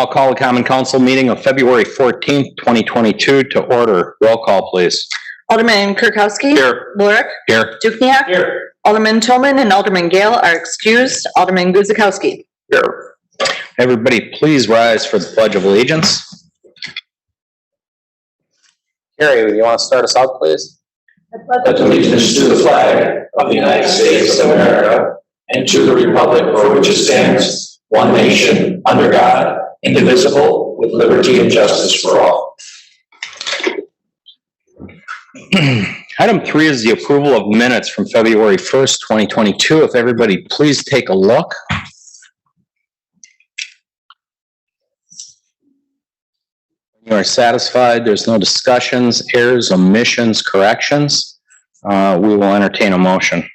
I'll call the Common Council meeting of February 14th, 2022 to order. Roll call, please. Alderman Kirkowski. Here. Lurick. Here. Dukniak. Here. Alderman Tillman and Alderman Gale are excused. Alderman Guzikowski. Here. Everybody, please rise for the Pledge of Allegiance. Harry, you want to start us out, please? I pledge allegiance to the flag of the United States of America and to the republic for which it stands, one nation, under God, indivisible, with liberty and justice for all. Item 3 is the approval of minutes from February 1st, 2022. If everybody please take a look. You are satisfied, there's no discussions, errors, omissions, corrections. We will entertain a motion.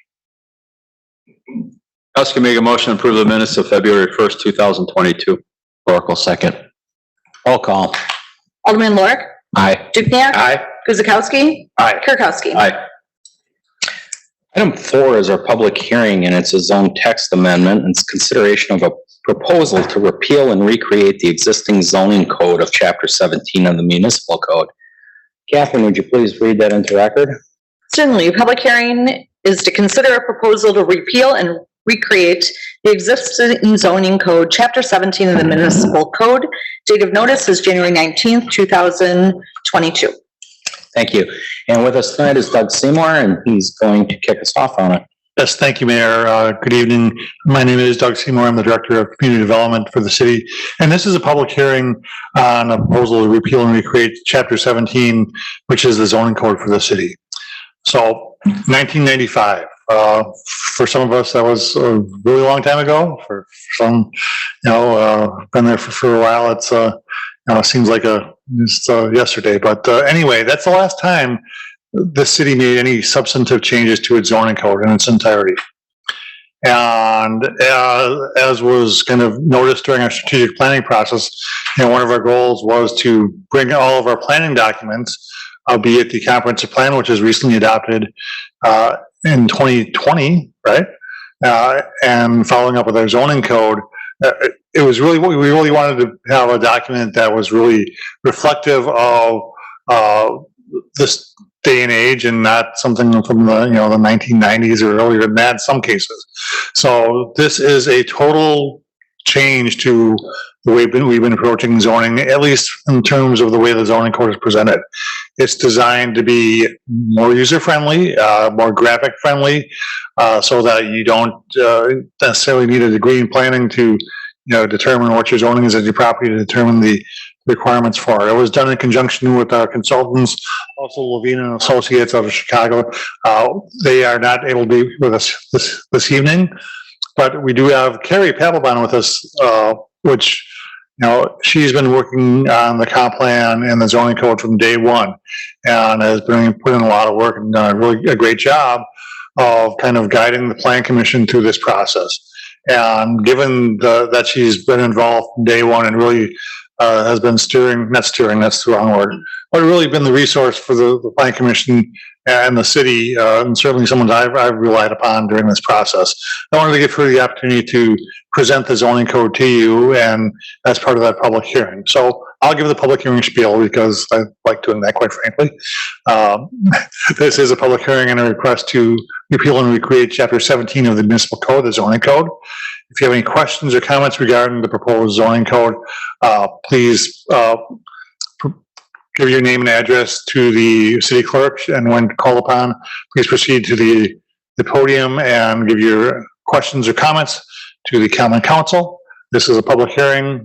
Husk make a motion to approve the minutes of February 1st, 2022. Oracle second. Roll call. Alderman Lurick. Aye. Dukniak. Aye. Guzikowski. Aye. Kirkowski. Aye. Item 4 is our public hearing, and it's a zone text amendment. It's consideration of a proposal to repeal and recreate the existing zoning code of Chapter 17 of the Municipal Code. Catherine, would you please read that into record? Certainly. Public hearing is to consider a proposal to repeal and recreate the existing zoning code, Chapter 17 of the Municipal Code. Date of notice is January 19th, 2022. Thank you. And with us tonight is Doug Seymour, and he's going to kick us off on it. Yes, thank you, Mayor. Good evening. My name is Doug Seymour. I'm the Director of Community Development for the city. And this is a public hearing on a proposal to repeal and recreate Chapter 17, which is the zoning code for the city. So 1995, for some of us, that was a really long time ago. For some, been there for a while. It's, seems like just yesterday. But anyway, that's the last time the city made any substantive changes to its zoning code in its entirety. And as was kind of noticed during our strategic planning process, one of our goals was to bring all of our planning documents, albeit the comprehensive plan, which was recently adopted in 2020, right? And following up with our zoning code, it was really what we really wanted to have a document that was really reflective of this day and age, and not something from the the 1990s or earlier than that in some cases. So this is a total change to the way we've been approaching zoning, at least in terms of the way the zoning code is presented. It's designed to be more user-friendly, more graphic-friendly, so that you don't necessarily need a degree in planning to determine what your zoning is at your property, to determine the requirements for it. It was done in conjunction with our consultants, also Levine and Associates out of Chicago. They are not able to be with us this evening, but we do have Carrie Papelbon with us, which she's been working on the comp plan and the zoning code from day one, and has been put in a lot of work and done a great job of kind of guiding the Plan Commission through this process. And given that she's been involved from day one and really has been not steering, that's the wrong word, but really been the resource for the Plan Commission and the city, and certainly someone I've relied upon during this process. I wanted to give her the opportunity to present the zoning code to you, and that's part of that public hearing. So I'll give the public hearing spiel because I like doing that, quite frankly. This is a public hearing and a request to repeal and recreate Chapter 17 of the Municipal Code, the zoning code. If you have any questions or comments regarding the proposed zoning code, please give your name and address to the city clerk, and when called upon, please proceed to the podium and give your questions or comments to the Common Council. This is a public hearing.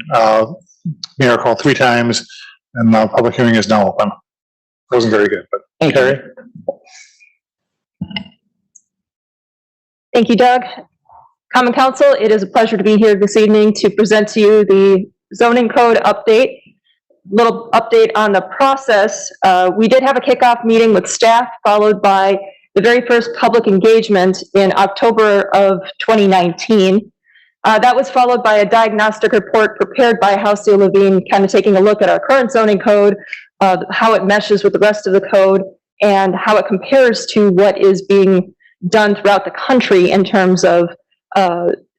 Mayor called 3 times, and the public hearing is now open. That wasn't very good, but Okay. Thank you, Doug. Common Council, it is a pleasure to be here this evening to present to you the zoning code update. Little update on the process. We did have a kickoff meeting with staff, followed by the very first public engagement in October of 2019. That was followed by a diagnostic report prepared by Houseo Levine, kind of taking a look at our current zoning code, how it meshes with the rest of the code, and how it compares to what is being done throughout the country in terms of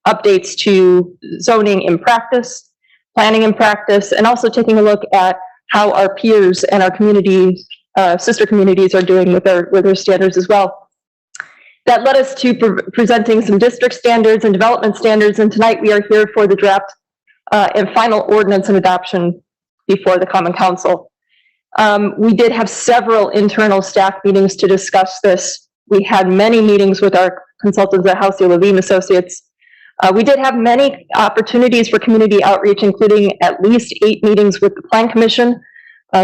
updates to zoning in practice. planning and practice, and also taking a look at how our peers and our community, sister communities are doing with their standards as well. That led us to presenting some district standards and development standards, and tonight we are here for the draft and final ordinance and adoption before the Common Council. We did have several internal staff meetings to discuss this. We had many meetings with our consultants at Halcyon Levine Associates. We did have many opportunities for community outreach, including at least 8 meetings with the Plan Commission.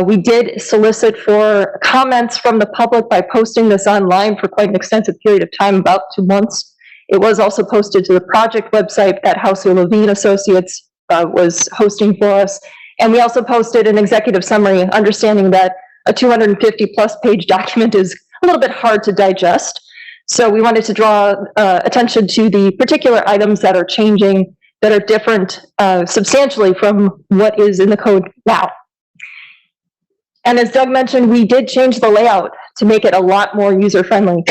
We did solicit for comments from the public by posting this online for quite an extensive period of time, about 2 months. It was also posted to the project website that Halcyon Levine Associates was hosting for us. And we also posted an executive summary, understanding that a 250-plus page document is a little bit hard to digest. So we wanted to draw attention to the particular items that are changing, that are different substantially from what is in the code now. And as Doug mentioned, we did change the layout to make it a lot more user-friendly.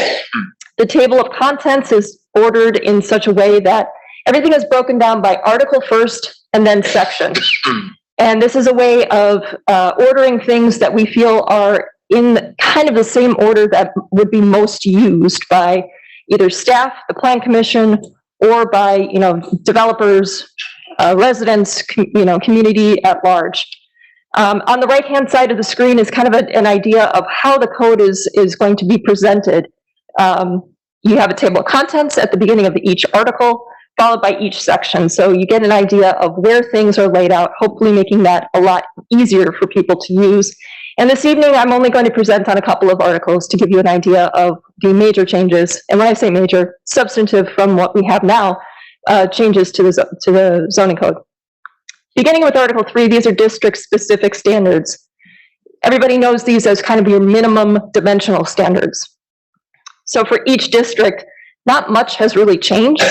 The table of contents is ordered in such a way that everything is broken down by article first and then section. And this is a way of ordering things that we feel are in kind of the same order that would be most used by either staff, the Plan Commission, or by, developers, residents, community at large. On the right-hand side of the screen is kind of an idea of how the code is going to be presented. You have a table of contents at the beginning of each article, followed by each section. So you get an idea of where things are laid out, hopefully making that a lot easier for people to use. And this evening, I'm only going to present on a couple of articles to give you an idea of the major changes. And when I say major, substantive from what we have now, changes to the zoning code. Beginning with Article 3, these are district-specific standards. Everybody knows these as kind of your minimum dimensional standards. So for each district, not much has really changed.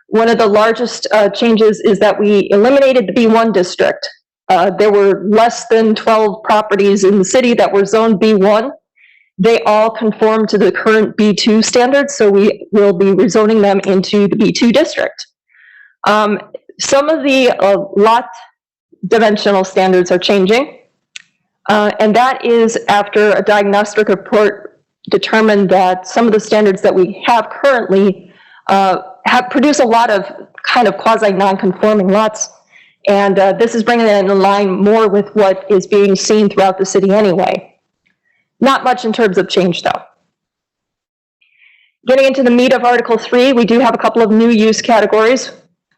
One of the largest changes is that we eliminated the B1 district. There were less than 12 properties in the city that were zoned B1. They all conform to the current B2 standards, so we will be rezoning them into the B2 district. Some of the lot dimensional standards are changing, and that is after a diagnostic report determined that some of the standards that we have currently produce a lot of kind of quasi-non-conforming lots, and this is bringing it in line more with what is being seen throughout the city anyway. Not much in terms of change, though. Getting into the meat of Article 3, we do have a couple of new use categories,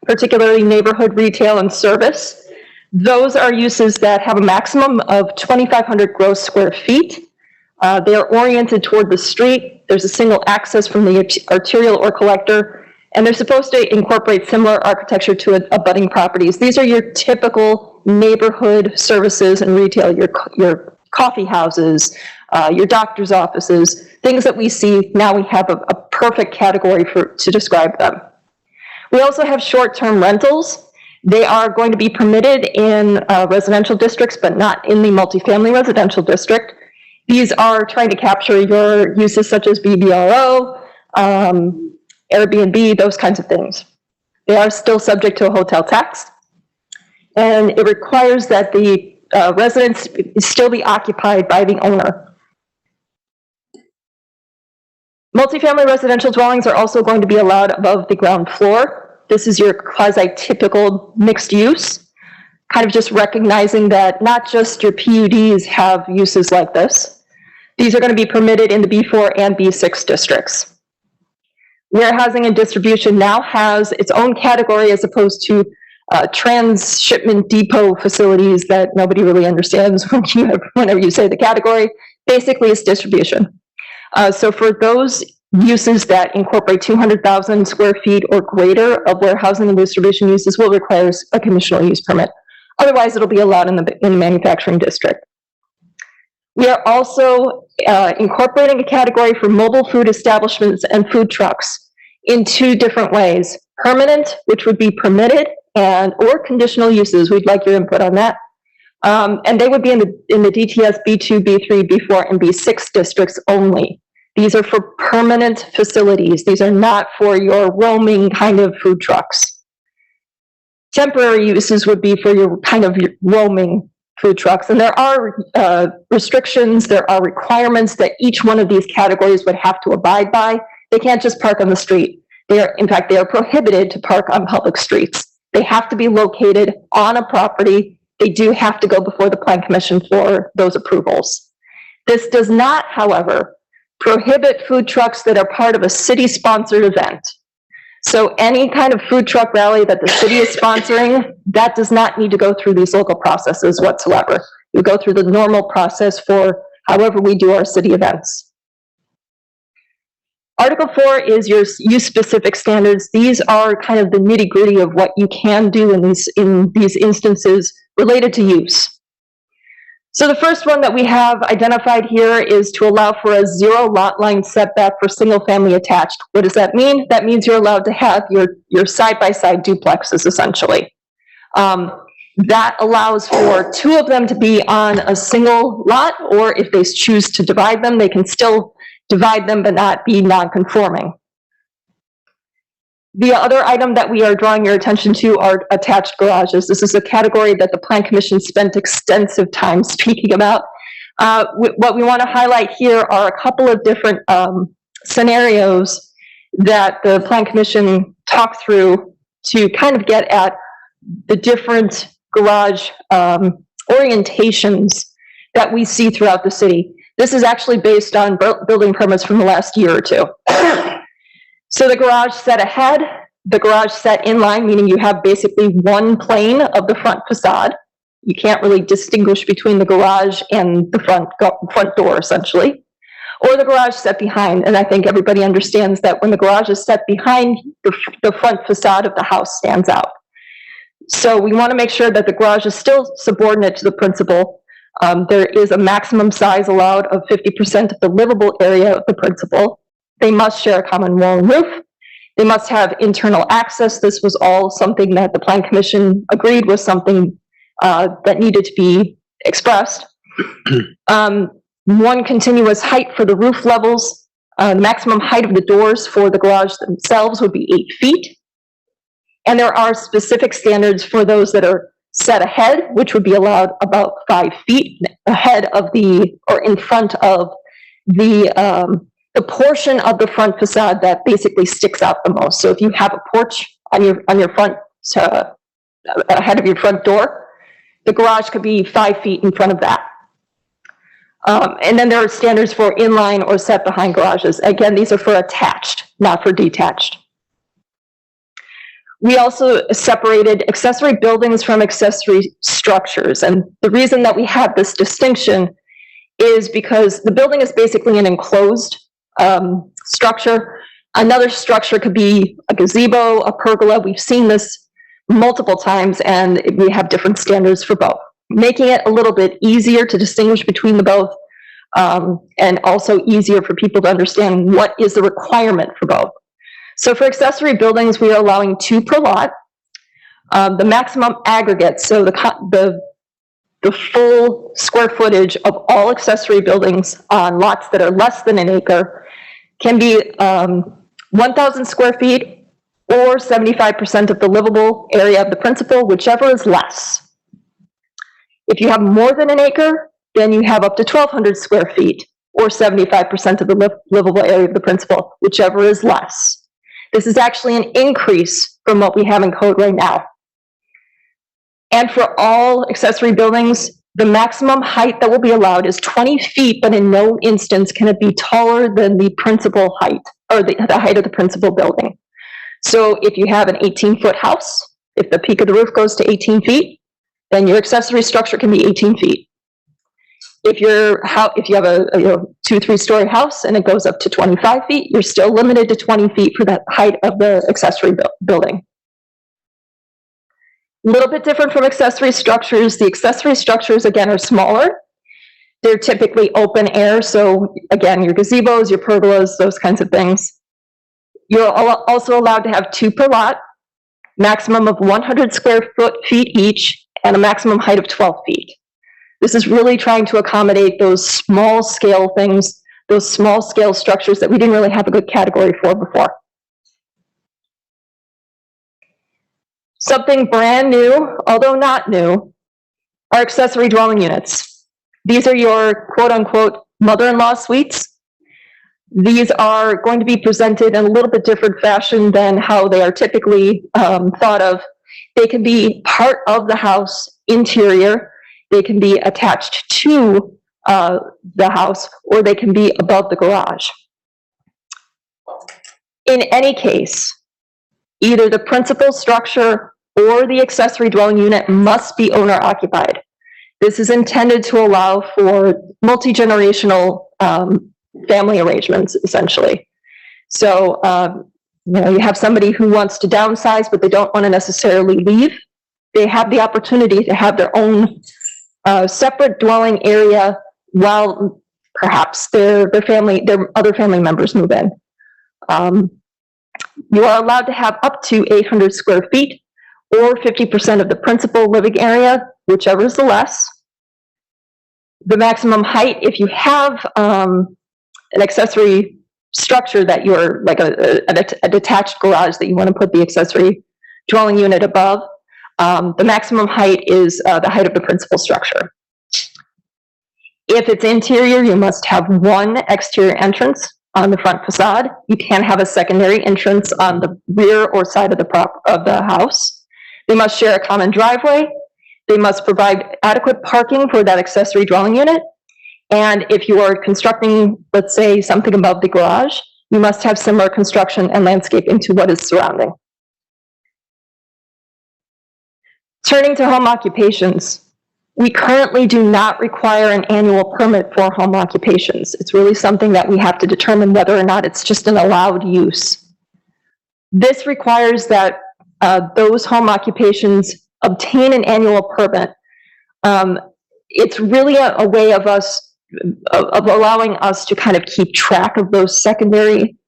particularly neighborhood, retail, and service. Those are uses that have a maximum of 2,500 gross square feet. They are oriented toward the street. There's a single access from the arterial or collector, and they're supposed to incorporate similar architecture to abutting properties. These are your typical neighborhood services and retail, your coffee houses, your doctor's offices, things that we see. Now we have a perfect category to describe them. We also have short-term rentals. They are going to be permitted in residential districts, but not in the multifamily residential district. These are trying to capture your uses such as BBRO, Airbnb, those kinds of things. They are still subject to a hotel tax, and it requires that the residence still be occupied by the owner. Multifamily residential dwellings are also going to be allowed above the ground floor. This is your quasi-typical mixed use, kind of just recognizing that not just your PUDs have uses like this. These are going to be permitted in the B4 and B6 districts. Warehousing and distribution now has its own category as opposed to transshipment depot facilities that nobody really understands whenever you say the category. Basically, it's distribution. So for those uses that incorporate 200,000 square feet or greater of warehousing and distribution uses will require a conditional use permit. Otherwise, it'll be allowed in the manufacturing district. We are also incorporating a category for mobile food establishments and food trucks in 2 different ways. Permanent, which would be permitted, or conditional uses. We'd like your input on that. And they would be in the DTS B2, B3, B4, and B6 districts only. These are for permanent facilities. These are not for your roaming kind of food trucks. Temporary uses would be for your kind of your roaming food trucks. And there are restrictions, there are requirements that each one of these categories would have to abide by. They can't just park on the street. In fact, they are prohibited to park on public streets. They have to be located on a property. They do have to go before the Plan Commission for those approvals. This does not, however, prohibit food trucks that are part of a city-sponsored event. So any kind of food truck rally that the city is sponsoring, that does not need to go through these local processes whatsoever. We go through the normal process for however we do our city events. Article 4 is your use-specific standards. These are kind of the nitty-gritty of what you can do in these instances related to use. So the first one that we have identified here is to allow for a 0 lot line setback for single-family attached. What does that mean? That means you're allowed to have your side-by-side duplexes, essentially. That allows for 2 of them to be on a single lot, or if they choose to divide them, they can still divide them but not be non-conforming. The other item that we are drawing your attention to are attached garages. This is a category that the Plan Commission spent extensive time speaking about. What we want to highlight here are a couple of different scenarios that the Plan Commission talked through to kind of get at the different garage orientations that we see throughout the city. This is actually based on building permits from the last year or two. So the garage set ahead, the garage set in line, meaning you have basically one plane of the front facade. You can't really distinguish between the garage and the front door, essentially. Or the garage set behind, and I think everybody understands that when the garage is set behind, the front facade of the house stands out. So we want to make sure that the garage is still subordinate to the principal. There is a maximum size allowed of 50% of the livable area of the principal. They must share a common wall and roof. They must have internal access. This was all something that the Plan Commission agreed was something that needed to be expressed. One continuous height for the roof levels. The maximum height of the doors for the garage themselves would be 8 feet. And there are specific standards for those that are set ahead, which would be allowed about 5 feet ahead of or in front of the portion of the front facade that basically sticks out the most. So if you have a porch on your front, ahead of your front door, the garage could be 5 feet in front of that. And then there are standards for inline or set behind garages. Again, these are for attached, not for detached. We also separated accessory buildings from accessory structures. And the reason that we have this distinction is because the building is basically an enclosed structure. Another structure could be a gazebo, a pergola. We've seen this multiple times, and we have different standards for both, making it a little bit easier to distinguish between the both, and also easier for people to understand what is the requirement for both. So for accessory buildings, we are allowing 2 per lot. The maximum aggregate, so the full square footage of all accessory buildings on lots that are less than an acre can be 1,000 square feet or 75% of the livable area of the principal, whichever is less. If you have more than an acre, then you have up to 1,200 square feet or 75% of the livable area of the principal, whichever is less. This is actually an increase from what we have in code right now. And for all accessory buildings, the maximum height that will be allowed is 20 feet, but in no instance can it be taller than the principal height, or the height of the principal building. So if you have an 18-foot house, if the peak of the roof goes to 18 feet, then your accessory structure can be 18 feet. If you have a 2-3-story house and it goes up to 25 feet, you're still limited to 20 feet for the height of the accessory building. A little bit different from accessory structures. The accessory structures, again, are smaller. They're typically open air. So again, your gazebos, your pergolas, those kinds of things. You're also allowed to have 2 per lot, maximum of 100 square feet each, and a maximum height of 12 feet. This is really trying to accommodate those small scale things, those small scale structures that we didn't really have a good category for before. Something brand new, although not new, are accessory dwelling units. These are your quote-unquote mother-in-law suites. These are going to be presented in a little bit different fashion than how they are typically thought of. They can be part of the house interior, they can be attached to the house, or they can be above the garage. In any case, either the principal structure or the accessory dwelling unit must be owner occupied. This is intended to allow for multi-generational family arrangements, essentially. So, you have somebody who wants to downsize, but they don't want to necessarily leave. They have the opportunity to have their own separate dwelling area while perhaps their other family members move in. You are allowed to have up to 800 square feet or 50% of the principal living area, whichever is the less. The maximum height, if you have an accessory structure that you're like a detached garage that you want to put the accessory dwelling unit above, the maximum height is the height of the principal structure. If it's interior, you must have one exterior entrance on the front facade. You can have a secondary entrance on the rear or side of the house. They must share a common driveway. They must provide adequate parking for that accessory dwelling unit. And if you are constructing, let's say, something above the garage, you must have similar construction and landscaping to what is surrounding. Turning to home occupations, we currently do not require an annual permit for home occupations. It's really something that we have to determine whether or not it's just an allowed use. This requires that those home occupations obtain an annual permit. It's really a way of allowing us to kind of keep track of those secondary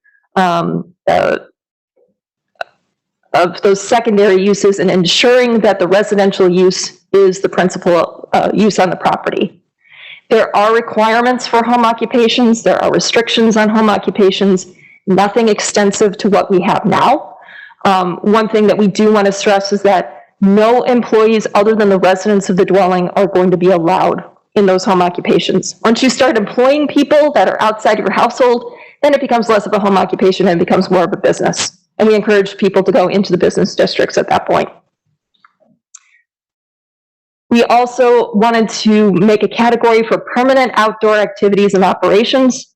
uses and ensuring that the residential use is the principal use on the property. There are requirements for home occupations. There are restrictions on home occupations, nothing extensive to what we have now. One thing that we do want to stress is that no employees other than the residents of the dwelling are going to be allowed in those home occupations. Once you start employing people that are outside your household, then it becomes less of a home occupation and becomes more of a business. And we encourage people to go into the business districts at that point. We also wanted to make a category for permanent outdoor activities and operations.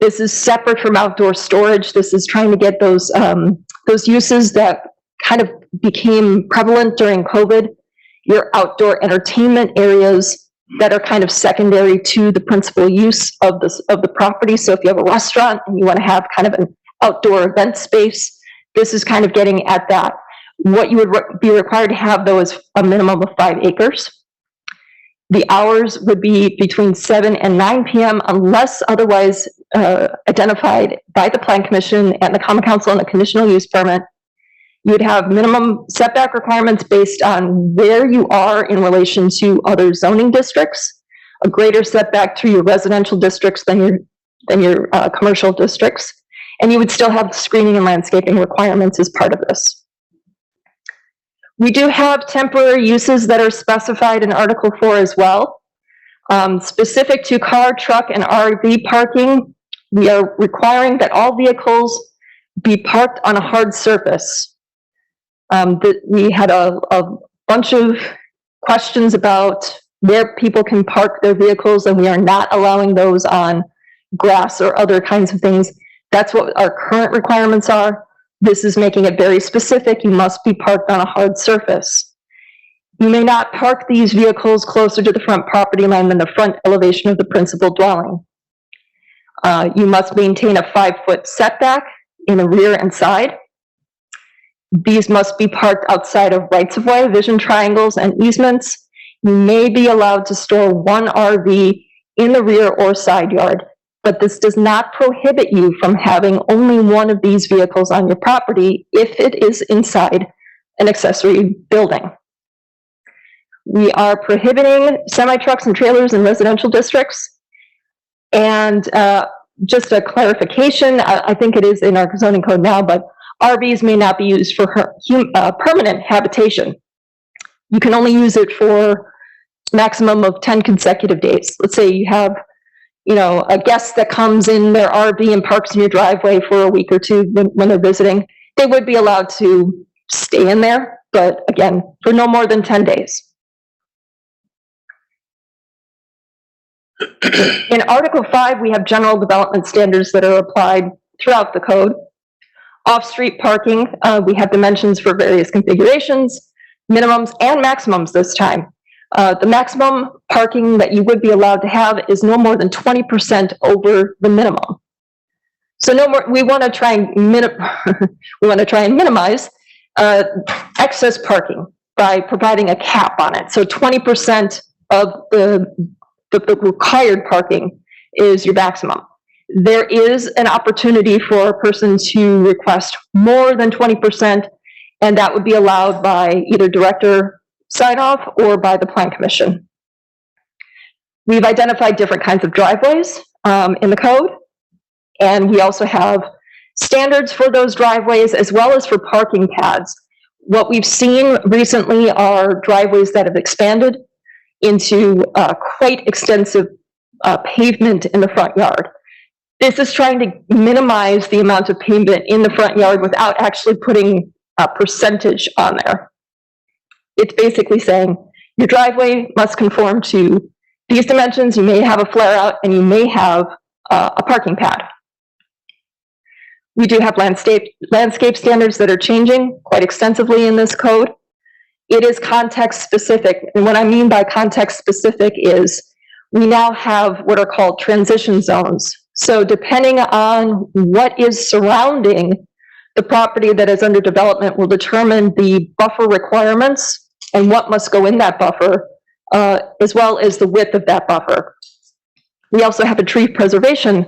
This is separate from outdoor storage. This is trying to get those uses that kind of became prevalent during COVID, your outdoor entertainment areas that are kind of secondary to the principal use of the property. So if you have a restaurant and you want to have kind of an outdoor event space, this is kind of getting at that. What you would be required to have, though, is a minimum of 5 acres. The hours would be between 7 and 9 p.m. unless otherwise identified by the Plan Commission and the Common Council and a conditional use permit. You would have minimum setback requirements based on where you are in relation to other zoning districts, a greater setback to your residential districts than your commercial districts, and you would still have screening and landscaping requirements as part of this. We do have temporary uses that are specified in Article 4 as well. Specific to car, truck, and RV parking, we are requiring that all vehicles be parked on a hard surface. We had a bunch of questions about where people can park their vehicles, and we are not allowing those on grass or other kinds of things. That's what our current requirements are. This is making it very specific. You must be parked on a hard surface. You may not park these vehicles closer to the front property line than the front elevation of the principal dwelling. You must maintain a 5-foot setback in the rear and side. These must be parked outside of rights-of-way, vision triangles, and easements. You may be allowed to store 1 RV in the rear or side yard, but this does not prohibit you from having only one of these vehicles on your property if it is inside an accessory building. We are prohibiting semi-trucks and trailers in residential districts. And just a clarification, I think it is in our zoning code now, but RVs may not be used for permanent habitation. You can only use it for maximum of 10 consecutive days. Let's say you have, a guest that comes in their RV and parks in your driveway for a week or two when they're visiting. They would be allowed to stay in there, but again, for no more than 10 days. In Article 5, we have general development standards that are applied throughout the code. Off-street parking, we have dimensions for various configurations, minimums and maximums this time. The maximum parking that you would be allowed to have is no more than 20% over the minimum. So we want to try and minimize excess parking by providing a cap on it. So 20% of the required parking is your maximum. There is an opportunity for a person to request more than 20%, and that would be allowed by either director sign-off or by the Plan Commission. We've identified different kinds of driveways in the code, and we also have standards for those driveways as well as for parking pads. What we've seen recently are driveways that have expanded into quite extensive pavement in the front yard. This is trying to minimize the amount of pavement in the front yard without actually putting a percentage on there. It's basically saying your driveway must conform to these dimensions. You may have a flare out and you may have a parking pad. We do have landscape standards that are changing quite extensively in this code. It is context specific, and what I mean by context specific is we now have what are called transition zones. So depending on what is surrounding the property that is under development will determine the buffer requirements and what must go in that buffer, as well as the width of that buffer. We also have a tree preservation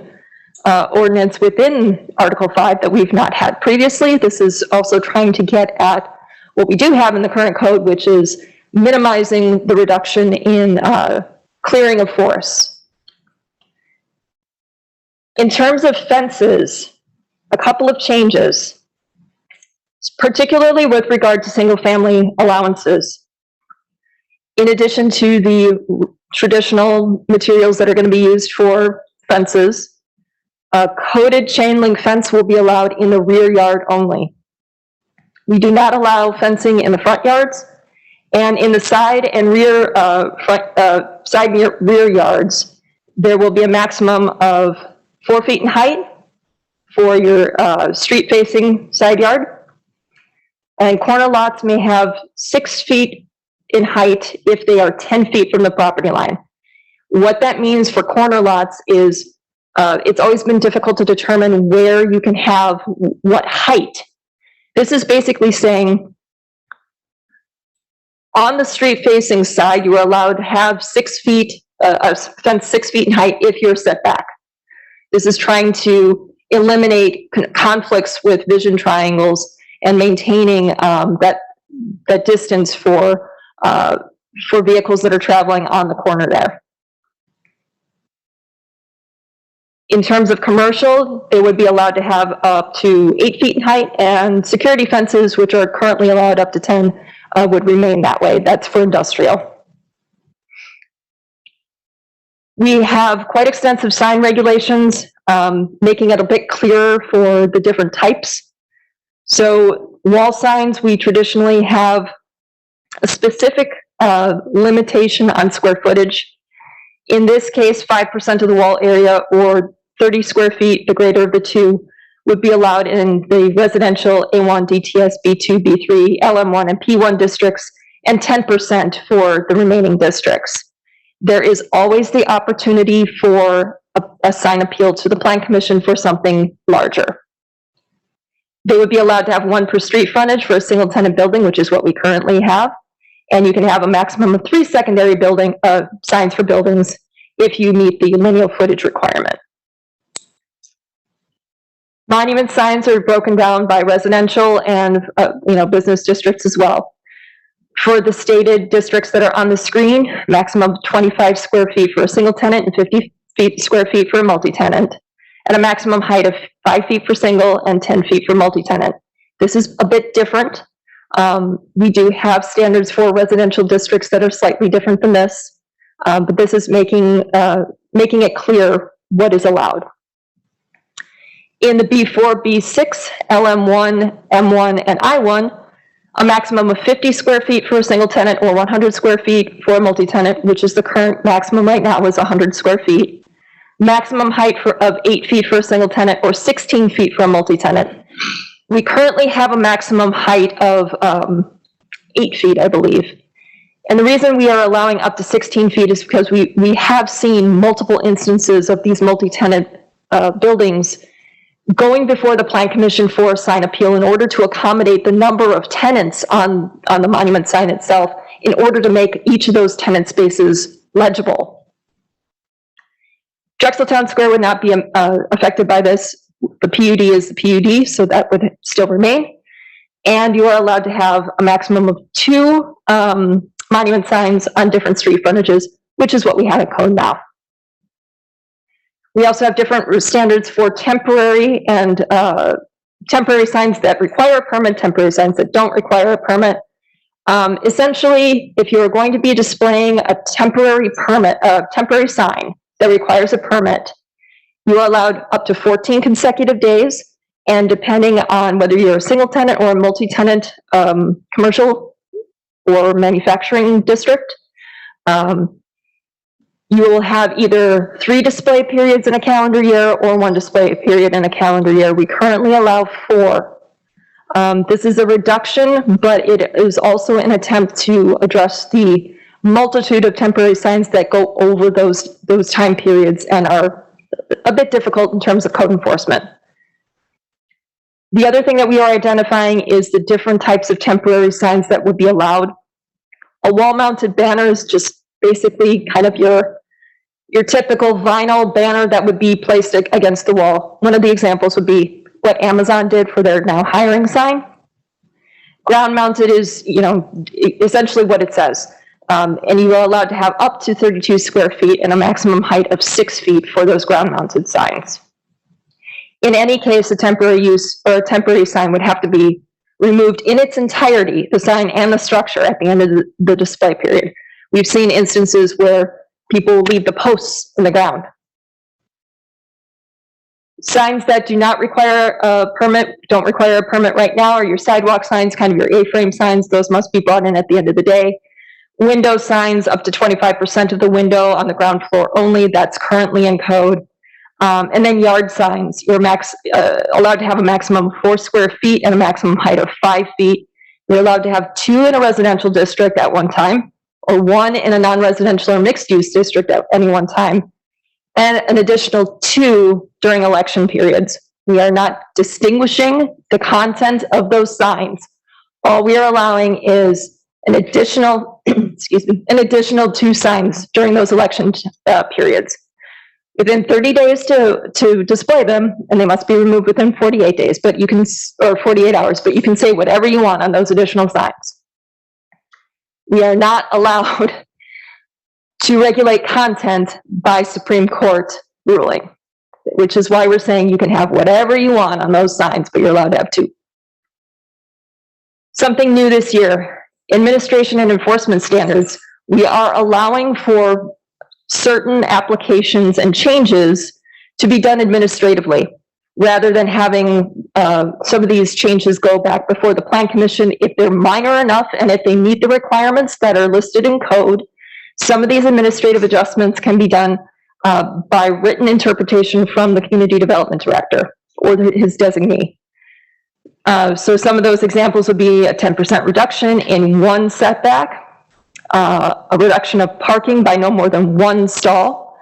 ordinance within Article 5 that we've not had previously. This is also trying to get at what we do have in the current code, which is minimizing the reduction in clearing of forests. In terms of fences, a couple of changes, particularly with regard to single-family allowances. In addition to the traditional materials that are going to be used for fences, a coated chain link fence will be allowed in the rear yard only. We do not allow fencing in the front yards, and in the side and rear rear yards, there will be a maximum of 4 feet in height for your street-facing side yard, and corner lots may have 6 feet in height if they are 10 feet from the property line. What that means for corner lots is it's always been difficult to determine where you can have what height. This is basically saying on the street-facing side, you are allowed to have 6 feet, a fence 6 feet in height if you're set back. This is trying to eliminate conflicts with vision triangles and maintaining that distance for vehicles that are traveling on the corner there. In terms of commercial, they would be allowed to have up to 8 feet in height, and security fences, which are currently allowed up to 10, would remain that way. That's for industrial. We have quite extensive sign regulations, making it a bit clearer for the different types. So wall signs, we traditionally have a specific limitation on square footage. In this case, 5% of the wall area or 30 square feet, the greater of the two, would be allowed in the residential A1, DTS, B2, B3, LM1, and P1 districts, and 10% for the remaining districts. There is always the opportunity for a sign appeal to the Plan Commission for something larger. They would be allowed to have 1 per street frontage for a single tenant building, which is what we currently have. And you can have a maximum of 3 secondary signs for buildings if you meet the lineal footage requirement. Monument signs are broken down by residential and business districts as well. For the stated districts that are on the screen, maximum of 25 square feet for a single tenant and 50 square feet for a multi-tenant, and a maximum height of 5 feet for single and 10 feet for multi-tenant. This is a bit different. We do have standards for residential districts that are slightly different than this, but this is making it clear what is allowed. In the B4, B6, LM1, M1, and I1, a maximum of 50 square feet for a single tenant or 100 square feet for a multi-tenant, which is the current maximum right now is 100 square feet. Maximum height of 8 feet for a single tenant or 16 feet for a multi-tenant. We currently have a maximum height of 8 feet, I believe. And the reason we are allowing up to 16 feet is because we have seen multiple instances of these multi-tenant buildings going before the Plan Commission for a sign appeal in order to accommodate the number of tenants on the monument sign itself in order to make each of those tenant spaces legible. Drexel Town Square would not be affected by this. The PUD is the PUD, so that would still remain. And you are allowed to have a maximum of 2 monument signs on different street frontages, which is what we have in code now. We also have different standards for temporary and temporary signs that require a permit, temporary signs that don't require a permit. Essentially, if you're going to be displaying a temporary sign that requires a permit, you are allowed up to 14 consecutive days, and depending on whether you're a single tenant or a multi-tenant commercial or manufacturing district, you will have either 3 display periods in a calendar year or 1 display period in a calendar year. We currently allow 4. This is a reduction, but it is also an attempt to address the multitude of temporary signs that go over those time periods and are a bit difficult in terms of code enforcement. The other thing that we are identifying is the different types of temporary signs that would be allowed. A wall-mounted banner is just basically kind of your typical vinyl banner that would be placed against the wall. One of the examples would be what Amazon did for their now hiring sign. Ground-mounted is, essentially what it says. And you are allowed to have up to 32 square feet and a maximum height of 6 feet for those ground-mounted signs. In any case, a temporary use or a temporary sign would have to be removed in its entirety, the sign and the structure, at the end of the display period. We've seen instances where people leave the posts in the ground. Signs that do not require a permit, don't require a permit right now, are your sidewalk signs, kind of your A-frame signs. Those must be brought in at the end of the day. Window signs, up to 25% of the window on the ground floor only. That's currently in code. And then yard signs, you're allowed to have a maximum of 4 square feet and a maximum height of 5 feet. You're allowed to have 2 in a residential district at one time, or 1 in a non-residential or mixed-use district at any one time, and an additional 2 during election periods. We are not distinguishing the content of those signs. All we are allowing is an additional, an additional 2 signs during those election periods. Within 30 days to display them, and they must be removed within 48 days, but you can, or 48 hours, but you can say whatever you want on those additional signs. We are not allowed to regulate content by Supreme Court ruling, which is why we're saying you can have whatever you want on those signs, but you're allowed to have 2. Something new this year, administration and enforcement standards. We are allowing for certain applications and changes to be done administratively, rather than having some of these changes go back before the Plan Commission. If they're minor enough and if they meet the requirements that are listed in code, some of these administrative adjustments can be done by written interpretation from the Community Development Director or his designee. So some of those examples would be a 10% reduction in 1 setback, a reduction of parking by no more than 1 stall,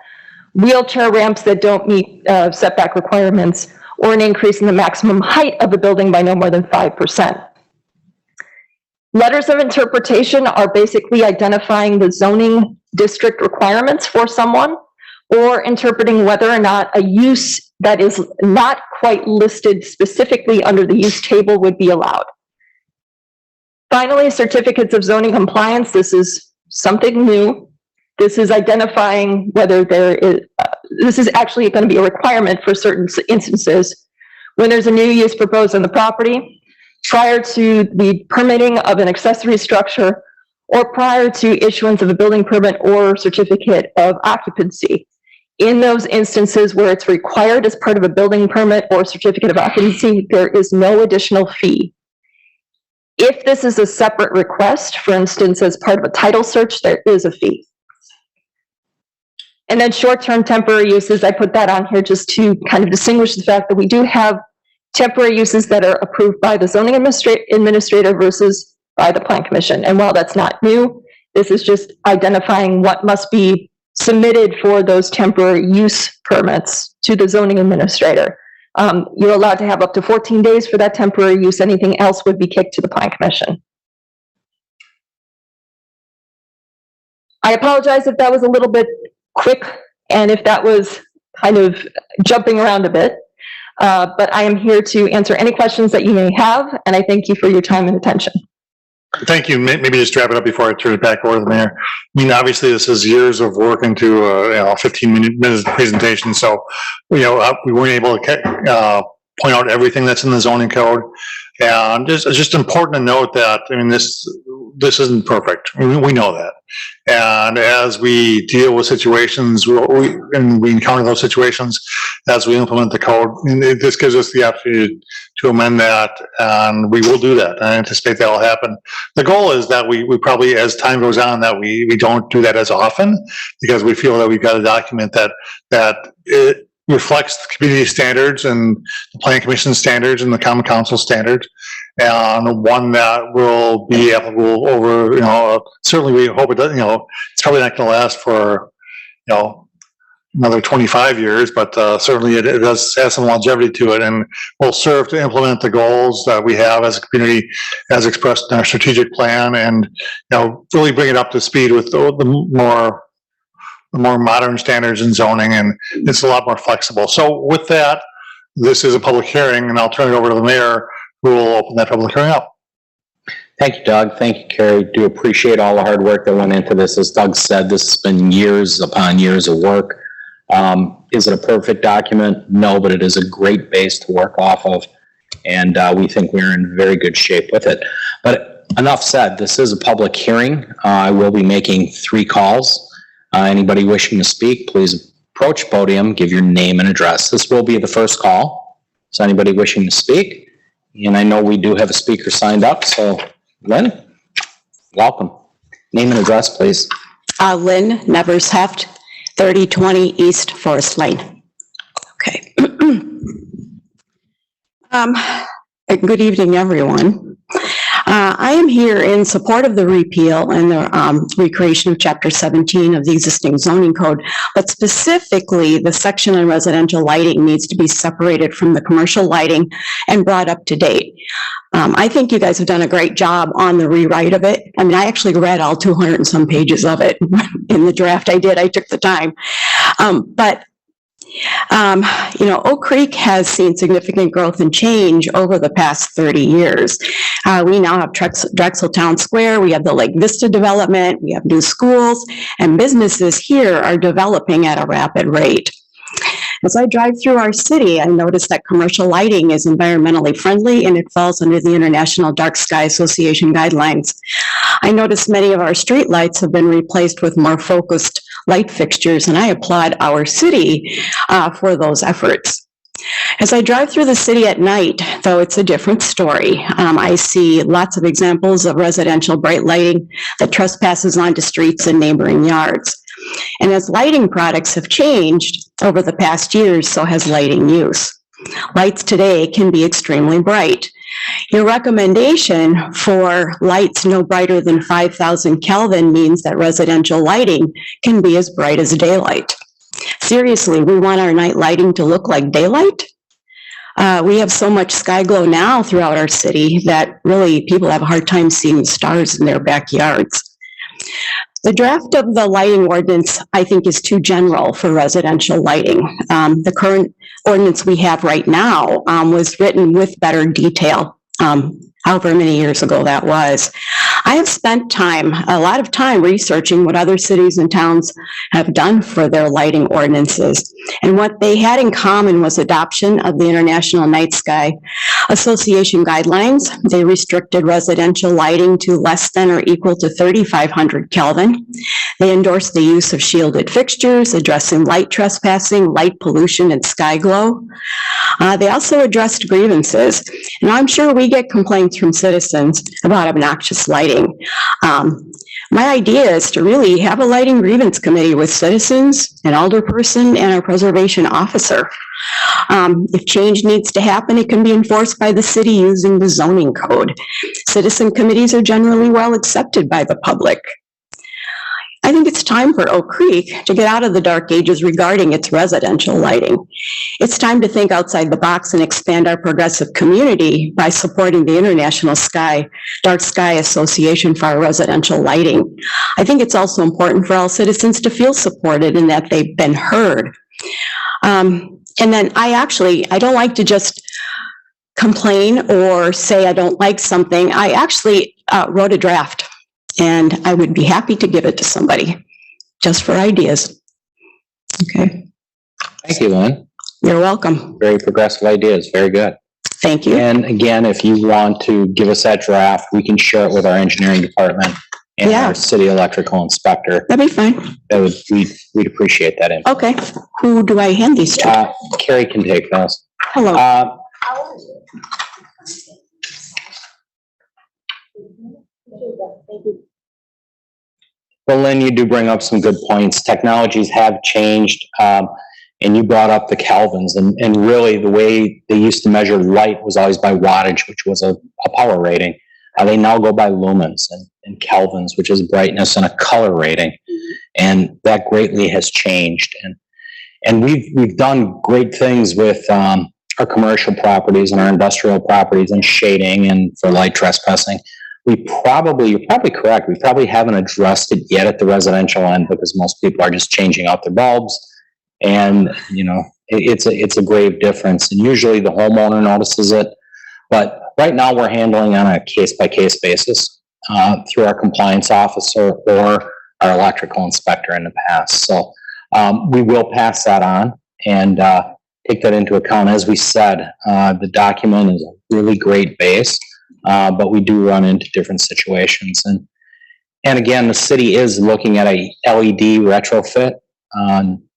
wheelchair ramps that don't meet setback requirements, or an increase in the maximum height of the building by no more than 5%. Letters of interpretation are basically identifying the zoning district requirements for someone, or interpreting whether or not a use that is not quite listed specifically under the use table would be allowed. Finally, certificates of zoning compliance. This is something new. This is identifying whether there is, this is actually going to be a requirement for certain instances. When there's a new use proposed on the property, prior to the permitting of an accessory structure or prior to issuance of a building permit or certificate of occupancy. In those instances where it's required as part of a building permit or certificate of occupancy, there is no additional fee. If this is a separate request, for instance, as part of a title search, there is a fee. And then short-term temporary uses, I put that on here just to kind of distinguish the fact that we do have temporary uses that are approved by the zoning administrator versus by the plan commission. And while that's not new, this is just identifying what must be submitted for those temporary use permits to the zoning administrator. You're allowed to have up to 14 days for that temporary use. Anything else would be kicked to the plan commission. I apologize if that was a little bit quick and if that was kind of jumping around a bit, but I am here to answer any questions that you may have, and I thank you for your time and attention. Thank you. Maybe just wrap it up before I turn it back over to the mayor. I mean, obviously, this is years of work into a 15-minute presentation, so we weren't able to point out everything that's in the zoning code. And it's just important to note that, I mean, this isn't perfect. We know that. And as we deal with situations, we encounter those situations as we implement the code, and this gives us the opportunity to amend that, and we will do that. I anticipate that will happen. The goal is that we probably, as time goes on, that we don't do that as often, because we feel that we've got a document that it reflects the community standards and the planning commission standards and the common council standards, and one that will be applicable over, certainly we hope it does, it's probably not going to last for, another 25 years, but certainly it does have some longevity to it, and will serve to implement the goals that we have as a community as expressed in our strategic plan, and, really bring it up to speed with the more modern standards in zoning, and it's a lot more flexible. So with that, this is a public hearing, and I'll turn it over to the mayor, who will open that public hearing up. Thank you, Doug. Thank you, Carrie. Do appreciate all the hard work that went into this. As Doug said, this has been years upon years of work. Is it a perfect document? No, but it is a great base to work off of, and we think we're in very good shape with it. But enough said, this is a public hearing. I will be making 3 calls. Anybody wishing to speak, please approach podium, give your name and address. This will be the first call. So anybody wishing to speak, and I know we do have a speaker signed up, so Lynn, welcome. Name and address, please. Lynn Neversheft, 3020 East Forest Lane. Okay. Good evening, everyone. I am here in support of the repeal and the recreation of Chapter 17 of the existing zoning code, but specifically the section on residential lighting needs to be separated from the commercial lighting and brought up to date. I think you guys have done a great job on the rewrite of it. I mean, I actually read all 200 and some pages of it in the draft I did. I took the time. Oak Creek has seen significant growth and change over the past 30 years. We now have Drexel Town Square, we have the Lake Vista development, we have new schools, and businesses here are developing at a rapid rate. As I drive through our city, I notice that commercial lighting is environmentally friendly and it falls under the International Dark Sky Association guidelines. I notice many of our street lights have been replaced with more focused light fixtures, and I applaud our city for those efforts. As I drive through the city at night, though, it's a different story. I see lots of examples of residential bright lighting that trespasses onto streets and neighboring yards. And as lighting products have changed over the past years, so has lighting use. Lights today can be extremely bright. Your recommendation for lights no brighter than 5,000 Kelvin means that residential lighting can be as bright as daylight. Seriously, we want our night lighting to look like daylight? We have so much sky glow now throughout our city that really people have a hard time seeing the stars in their backyards. The draft of the lighting ordinance, I think, is too general for residential lighting. The current ordinance we have right now was written with better detail, however many years ago that was. I have spent a lot of time researching what other cities and towns have done for their lighting ordinances. And what they had in common was adoption of the International Night Sky Association guidelines, they restricted residential lighting to less than or equal to 3,500 Kelvin. They endorsed the use of shielded fixtures, addressing light trespassing, light pollution, and sky glow. They also addressed grievances. And I'm sure we get complaints from citizens about obnoxious lighting. My idea is to really have a lighting grievance committee with citizens, an alderperson, and a preservation officer. If change needs to happen, it can be enforced by the city using the zoning code. Citizen committees are generally well accepted by the public. I think it's time for Oak Creek to get out of the dark ages regarding its residential lighting. It's time to think outside the box and expand our progressive community by supporting the International Dark Sky Association for our residential lighting. I think it's also important for all citizens to feel supported and that they've been heard. And then I don't like to just complain or say I don't like something. I actually wrote a draft. And I would be happy to give it to somebody, just for ideas. Okay. Thank you, Lynn. You're welcome. Very progressive ideas. Very good. Thank you. And again, if you want to give us that draft, we can share it with our engineering department and our city electrical inspector. That'd be fine. We'd appreciate that info. Okay. Who do I hand these to? Carrie can take those. Hello. Well, Lynn, you do bring up some good points. Technologies have changed, and you brought up the kelvins, and really the way they used to measure light was always by wattage, which was a power rating. They now go by lumens and kelvins, which is brightness, and a color rating, and that greatly has changed. And we've done great things with our commercial properties and our industrial properties and shading and for light trespassing. You're probably correct. We probably haven't addressed it yet at the residential end because most people are just changing out their bulbs. And, it's a grave difference. And usually the homeowner notices it. But right now we're handling on a case-by-case basis through our compliance officer or our electrical inspector in the past. So we will pass that on and take that into account. As we said, the document is a really great base. But we do run into different situations. And again, the city is looking at a LED retrofit.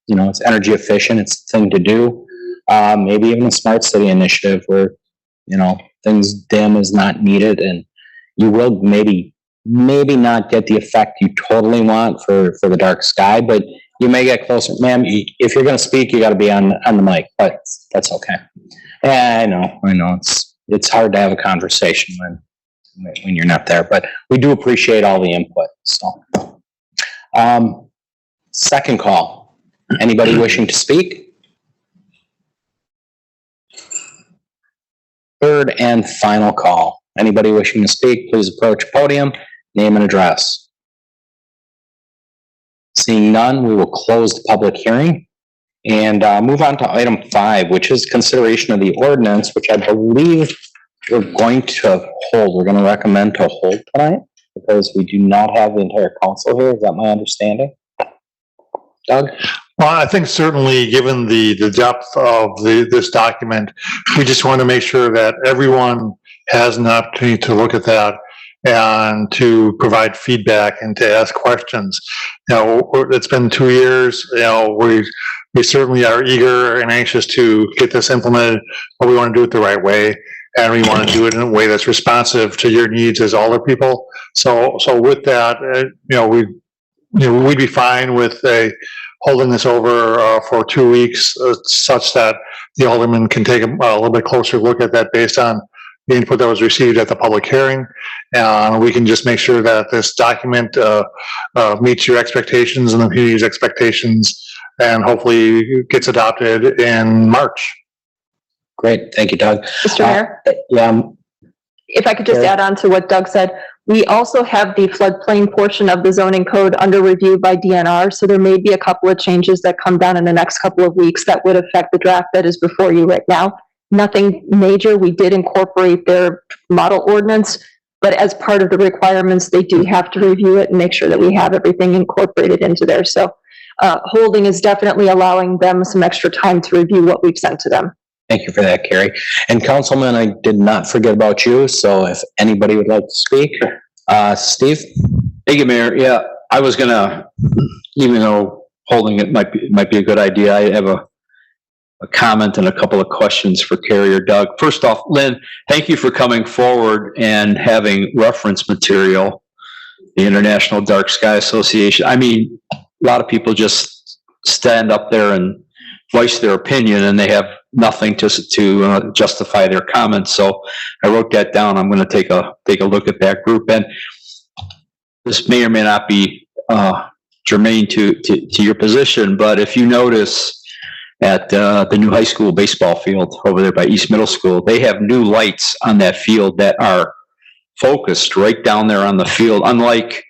It's energy efficient. It's the thing to do. Maybe even a smart city initiative where, things dim is not needed. And you will maybe not get the effect you totally want for the dark sky, but you may get closer. Ma'am, if you're going to speak, you got to be on the mic, but that's okay. I know. It's hard to have a conversation when you're not there, but we do appreciate all the input. So, second call. Anybody wishing to speak? Third and final call. Anybody wishing to speak, please approach podium, name and address. Seeing none, we will close the public hearing and move on to item 5, which is consideration of the ordinance, which I believe we're going to hold. We're going to recommend to hold tonight because we do not have the entire council here. Is that my understanding? Doug? Well, I think certainly given the depth of this document, we just want to make sure that everyone has an opportunity to look at that and to provide feedback and to ask questions. It's been 2 years. We certainly are eager and anxious to get this implemented, but we want to do it the right way. And we want to do it in a way that's responsive to your needs as alder people. So with that, we'd be fine with holding this over for 2 weeks, such that the alderman can take a little bit closer look at that based on the input that was received at the public hearing. We can just make sure that this document meets your expectations and the community's expectations, and hopefully gets adopted in March. Great. Thank you, Doug. Mr. Mayor? Yeah. If I could just add on to what Doug said, we also have the floodplain portion of the zoning code under review by DNR, so there may be a couple of changes that come down in the next couple of weeks that would affect the draft that is before you right now. Nothing major. We did incorporate their model ordinance, but as part of the requirements, they do have to review it and make sure that we have everything incorporated into there. So holding is definitely allowing them some extra time to review what we've sent to them. Thank you for that, Carrie. And Councilman, I did not forget about you, so if anybody would like to speak, Steve? Thank you, Mayor. Yeah, I was gonna, even though holding it might be a good idea, I have a comment and a couple of questions for Carrie or Doug. First off, Lynn, thank you for coming forward and having reference material. The International Dark Sky Association. I mean, a lot of people just stand up there and voice their opinion, and they have nothing to justify their comments. So I wrote that down. I'm going to take a look at that group, and this may or may not be germane to your position, but if you notice at the new high school baseball field over there by East Middle School, they have new lights on that field that are focused right down there on the field, unlike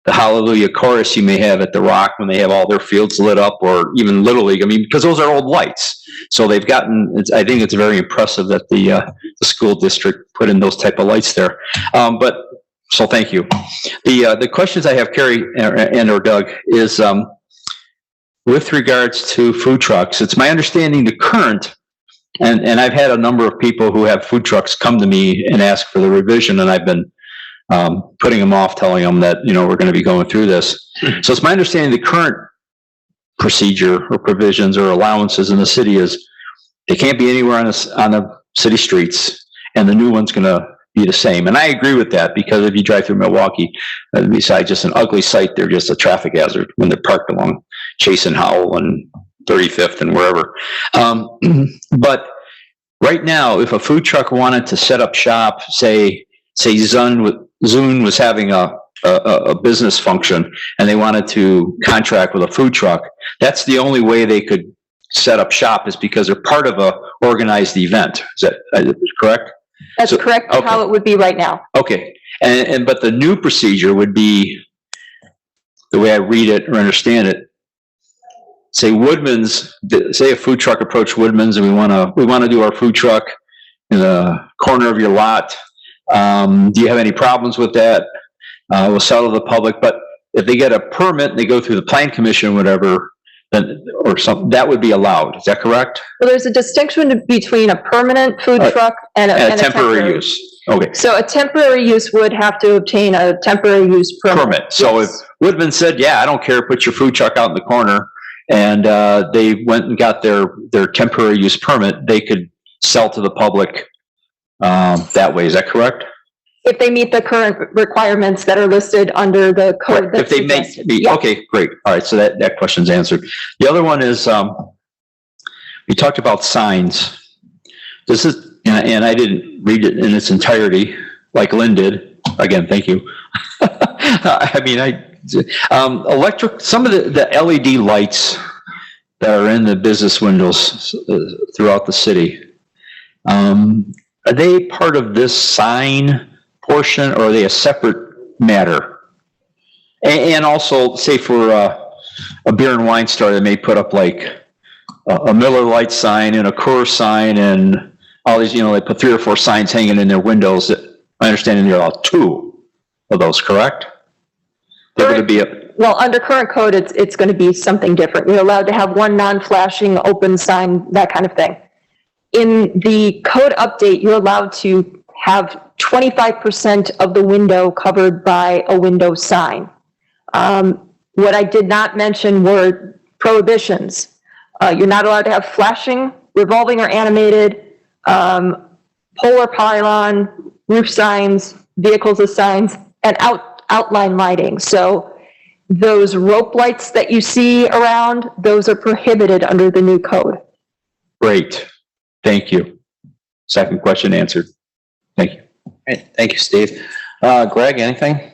the Hallelujah Chorus you may have at the Rock when they have all their fields lit up, or even Little League. I mean, because those are old lights. So they've gotten, I think it's very impressive that the school district put in those type of lights there. So thank you. The questions I have, Carrie and or Doug, is with regards to food trucks. It's my understanding the current, and I've had a number of people who have food trucks come to me and ask for the revision, and I've been putting them off, telling them that, you know, we're going to be going through this. So it's my understanding the current procedure or provisions or allowances in the city is they can't be anywhere on the city streets, and the new one's going to be the same. And I agree with that, because if you drive through Milwaukee, besides just an ugly sight, they're just a traffic hazard when they're parked along Chase and Howell and 35th and wherever. But right now, if a food truck wanted to set up shop, say Zune was having a business function and they wanted to contract with a food truck, that's the only way they could set up shop, is because they're part of a organized event. Is that correct? That's correct, okay. how it would be right now. Okay, but the new procedure would be, the way I read it or understand it, say Woodman's, say a food truck approached Woodman's and we want to do our food truck in the corner of your lot. Do you have any problems with that? We'll sell to the public, but if they get a permit and they go through the plan commission or whatever, then, or something, that would be allowed. Is that correct? Well, there's a distinction between a permanent food truck and a temporary use. Okay. So a temporary use would have to obtain a temporary use permit. So yes. If Woodman said, yeah, I don't care, put your food truck out in the corner, and they went and got their temporary use permit, they could sell to the public that way. Is that correct? If they meet the current requirements that are listed under the code. If they make, yeah. Okay, great. All right, so that question's answered. The other one is, we talked about signs. This is, and I didn't read it in its entirety, like Lynn did. Again, thank you. I mean, electric, some of the LED lights that are in the business windows throughout the city, are they part of this sign portion, or are they a separate matter? And also, say for a beer and wine store, they may put up like a Miller Lite sign and a Coors sign and all these, you know, they put 3 or 4 signs hanging in their windows. My understanding, there are 2 of those, correct? They're going to be well, under current code, it's going to be something different. You're allowed to have 1 non-flashing open sign, that kind of thing. In the code update, you're allowed to have 25% of the window covered by a window sign. What I did not mention were prohibitions. You're not allowed to have flashing, revolving or animated, polar pylon, roof signs, vehicles as signs, and outline lighting. So those rope lights that you see around, those are prohibited under the new code. Great. Thank you. Second question answered. Thank you. All right, thank you, Steve. Greg, anything?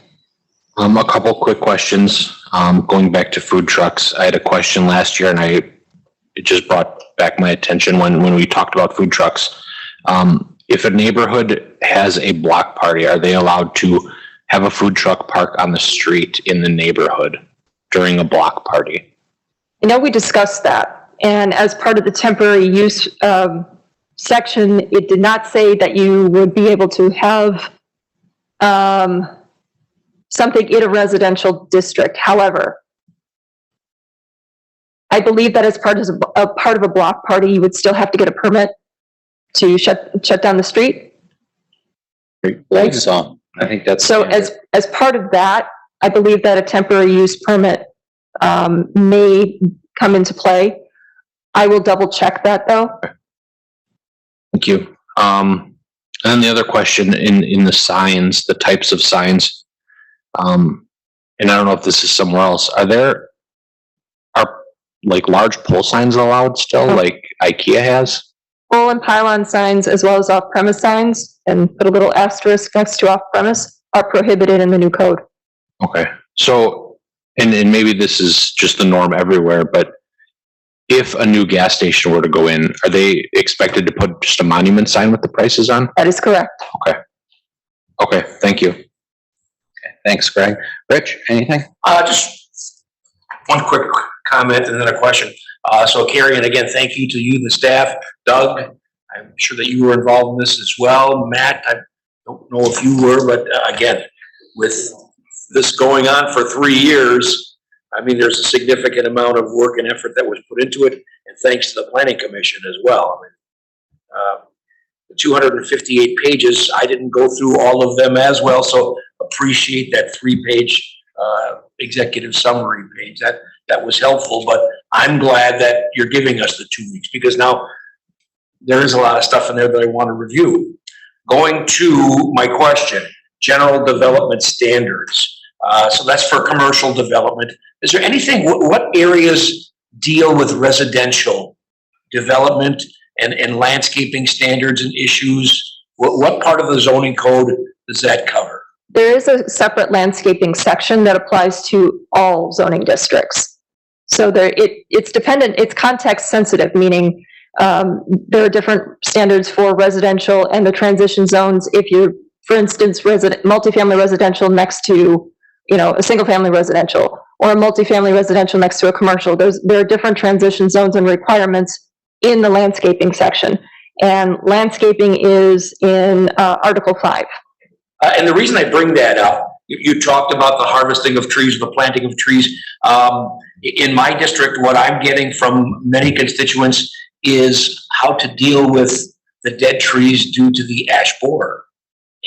A couple quick questions. Going back to food trucks, I had a question last year, and it just brought back my attention when we talked about food trucks. If a neighborhood has a block party, are they allowed to have a food truck park on the street in the neighborhood during a block party? I know we discussed that, and as part of the temporary use section, it did not say that you would be able to have something in a residential district. However, I believe that as part of a block party, you would still have to get a permit to shut down the street. Right, so I think that's. So as part of that, I believe that a temporary use permit may come into play. I will double check that though. Thank you. And then the other question in the signs, the types of signs, and I don't know if this is somewhere else, are like large pole signs allowed still, like IKEA has? Pole and pylon signs as well as off-premise signs, and put a little asterisk next to off-premise, are prohibited in the new code. Okay, so, and maybe this is just the norm everywhere, but if a new gas station were to go in, are they expected to put just a monument sign with the prices on? That is correct. Okay, thank you. Thanks, Greg. Rich, anything? Just one quick comment and then a question. So Carrie, and again, thank you to you, the staff. Doug, I'm sure that you were involved in this as well. Matt, I don't know if you were, but again, with this going on for 3 years, I mean, there's a significant amount of work and effort that was put into it, and thanks to the planning commission as well. I mean, the 258 pages, I didn't go through all of them as well, so appreciate that 3-page executive summary page. That was helpful, but I'm glad that you're giving us the 2 weeks, because now there is a lot of stuff in there that I want to review. Going to my question, general development standards. So that's for commercial development. Is there anything, what areas deal with residential development and landscaping standards and issues? What part of the zoning code does that cover? There is a separate landscaping section that applies to all zoning districts. So it's dependent, it's context sensitive, meaning there are different standards for residential and the transition zones. If you're, for instance, multifamily residential next to, a single family residential, or a multifamily residential next to a commercial, there are different transition zones and requirements in the landscaping section. And landscaping is in Article 5. And the reason I bring that up, you talked about the harvesting of trees, the planting of trees. In my district, what I'm getting from many constituents is how to deal with the dead trees due to the ash borer.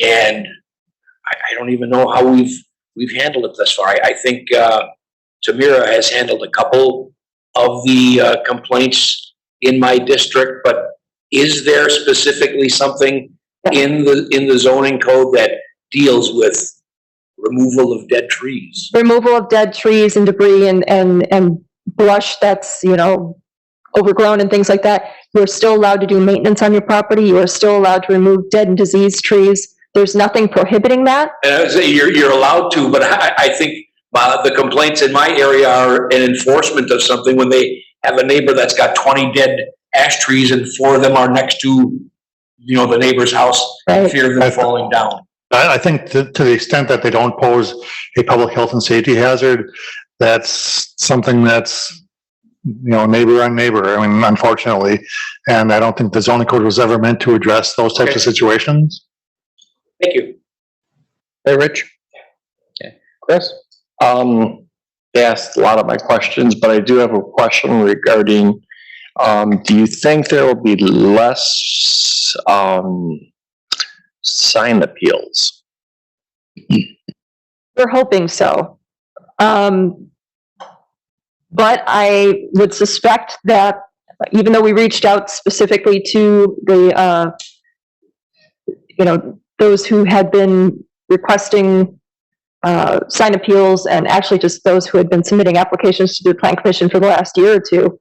And I don't even know how we've handled it thus far. I think Tamira has handled a couple of the complaints in my district, but is there specifically something in the zoning code that deals with removal of dead trees? Removal of dead trees and debris and brush that's, overgrown and things like that. You're still allowed to do maintenance on your property. You are still allowed to remove dead and diseased trees. There's nothing prohibiting that. And I would say you're allowed to, but I think the complaints in my area are an enforcement of something when they have a neighbor that's got 20 dead ash trees and 4 of them are next to, the neighbor's house, in fear of them falling down. I think to the extent that they don't pose a public health and safety hazard, that's something that's, neighbor on neighbor, I mean, unfortunately. And I don't think the zoning code was ever meant to address those types of situations. Thank you. Hey, Rich. Okay, Chris? They asked a lot of my questions, but I do have a question regarding, do you think there will be less sign appeals? We're hoping so. But I would suspect that even though we reached out specifically to the, those who had been requesting sign appeals, and actually just those who had been submitting applications to the Plan Commission for the last year or two,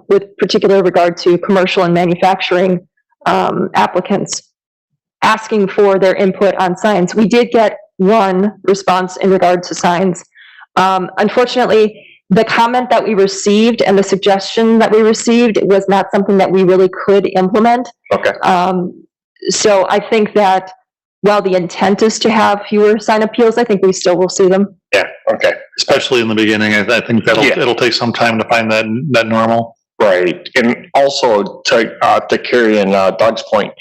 with particular regard to commercial and manufacturing applicants asking for their input on signs. We did get one response in regard to signs. Unfortunately, the comment that we received and the suggestion that we received was not something that we really could implement. Okay. So I think that while the intent is to have fewer sign appeals, I think we still will see them. Yeah, okay. Especially in the beginning, I think it'll take some time to find that normal. Right. And also to Carrie and Doug's point,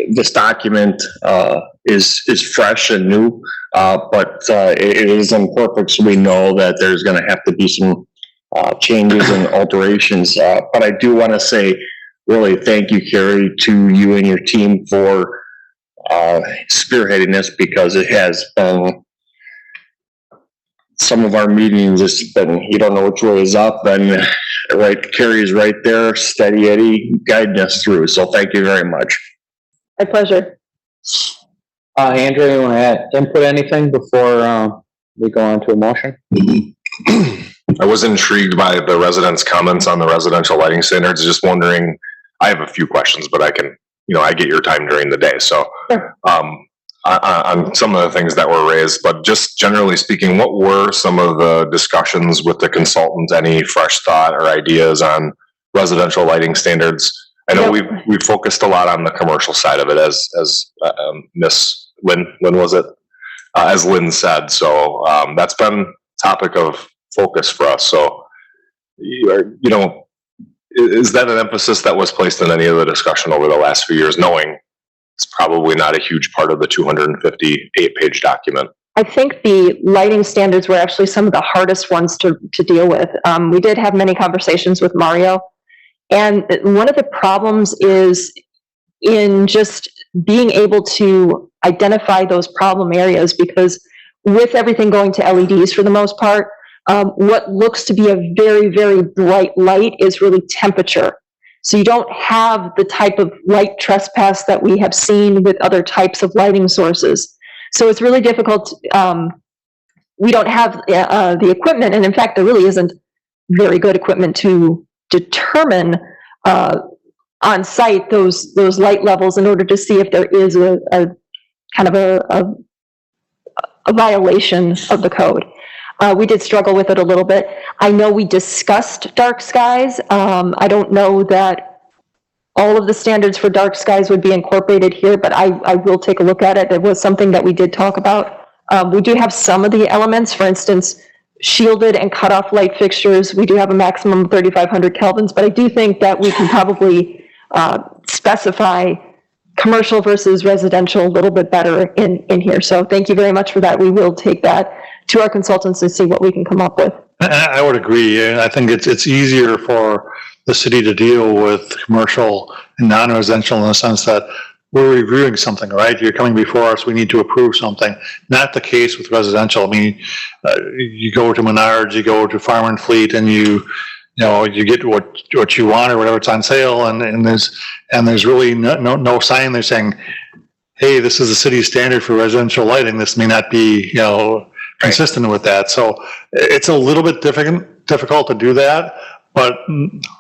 this document is fresh and new, but it is imperfect, so we know that there's going to have to be some changes and alterations. But I do want to say really thank you, Carrie, to you and your team for spearheading this, because it has been, some of our meetings, it's been, you don't know which way is up, and right, Carrie's right there, steady Eddie, guiding us through. So thank you very much. My pleasure. Andrea, you want to add, input anything before, we go on to a motion? I was intrigued by the residents' comments on the residential lighting standards. Just wondering, I have a few questions, but I can, I get your time during the day. So, on some of the things that were raised, but just generally speaking, what were some of the discussions with the consultant? Any fresh thought or ideas on residential lighting standards? I know we've focused a lot on the commercial side of it, as Miss Lynn was it? As Lynn said. So that's been a topic of focus for us. So, is that an emphasis that was placed in any of the discussion over the last few years, knowing it's probably not a huge part of the 258-page document? I think the lighting standards were actually some of the hardest ones to deal with. We did have many conversations with Mario, and one of the problems is in just being able to identify those problem areas, because with everything going to LEDs for the most part, what looks to be a very, very bright light is really temperature. So you don't have the type of light trespass that we have seen with other types of lighting sources. So it's really difficult. We don't have the equipment, and in fact, there really isn't very good equipment to determine on site those light levels in order to see if there is a kind of a violation of the code. We did struggle with it a little bit. I know we discussed dark skies. I don't know that all of the standards for dark skies would be incorporated here, but I will take a look at it. It was something that we did talk about. We do have some of the elements, for instance, shielded and cutoff light fixtures. We do have a maximum of 3,500 kelvins, but I do think that we can probably specify commercial versus residential a little bit better in here. So thank you very much for that. We will take that to our consultants and see what we can come up with. I would agree. I think it's easier for the city to deal with commercial and non-residential in the sense that we're reviewing something, right? You're coming before us, we need to approve something. Not the case with residential. I mean, you go to Menards, you go to Farm and Fleet, and you get what you want or whatever's on sale, and there's really no sign there saying, hey, this is the city standard for residential lighting. This may not be, consistent with that. So it's a little bit difficult to do that, but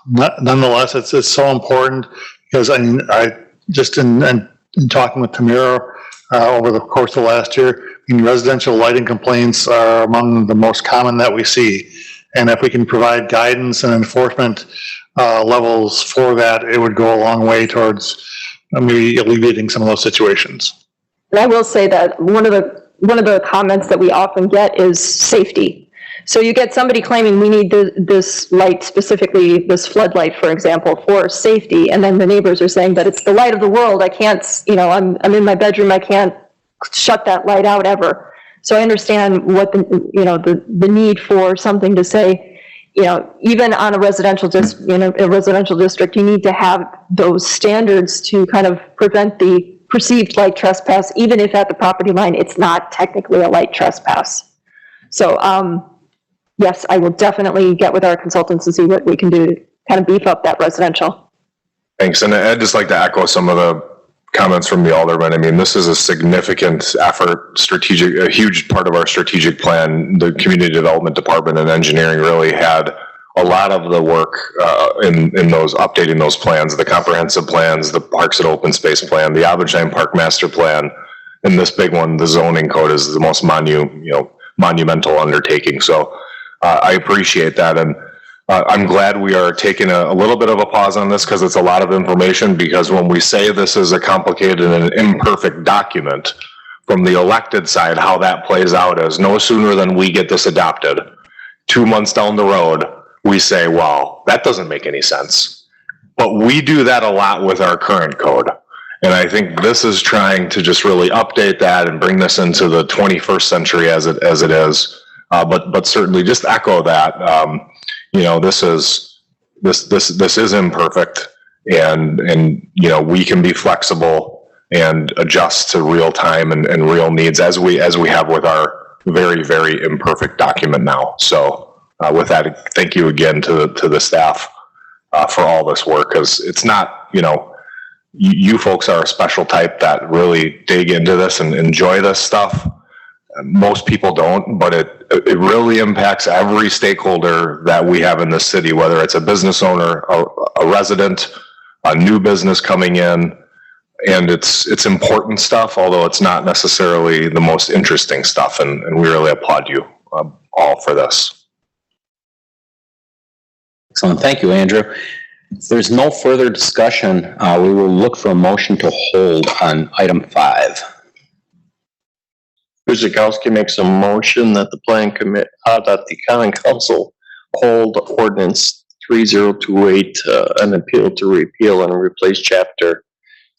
nonetheless, it's so important, because I just in talking with Tamira over the course of last year, residential lighting complaints are among the most common that we see. And if we can provide guidance and enforcement levels for that, it would go a long way towards maybe alleviating some of those situations. And I will say that one of the comments that we often get is safety. So you get somebody claiming we need this light, specifically this floodlight, for example, for safety, and then the neighbors are saying that it's the light of the world. I can't, I'm in my bedroom, I can't shut that light out ever. So I understand what the need for something to say, even on a residential district, you need to have those standards to kind of prevent the perceived light trespass, even if at the property line it's not technically a light trespass. So yes, I will definitely get with our consultants and see what we can do to kind of beef up that residential. Thanks. And I'd just like to echo some of the comments from the alderman. I mean, this is a significant effort, a huge part of our strategic plan. The community development department and engineering really had a lot of the work in those updating those plans, the comprehensive plans, the parks and open space plan, the Abendschein Park master plan, and this big one, the zoning code, is the most monumental undertaking. So I appreciate that, and I'm glad we are taking a little bit of a pause on this, because it's a lot of information. Because when we say this is a complicated and imperfect document, from the elected side, how that plays out is no sooner than we get this adopted, 2 months down the road, we say, well, that doesn't make any sense. But we do that a lot with our current code. And I think this is trying to just really update that and bring this into the 21st century as it is. But certainly just echo that, this is imperfect. and, you know, we can be flexible and adjust to real time and real needs as we have with our very, very imperfect document now. So, with that, thank you again to the staff, for all this work, because it's not, you know, you folks are a special type that really dig into this and enjoy this stuff. Most people don't, but it really impacts every stakeholder that we have in this city, whether it's a business owner, a resident, a new business coming in, and it's important stuff, although it's not necessarily the most interesting stuff, and we really applaud you all for this. Excellent. Thank you, Andrew. If there's no further discussion, we will look for a motion to hold on item 5. Guzekowski makes a motion that the that the common council hold ordinance 3028, an appeal to repeal and replace chapter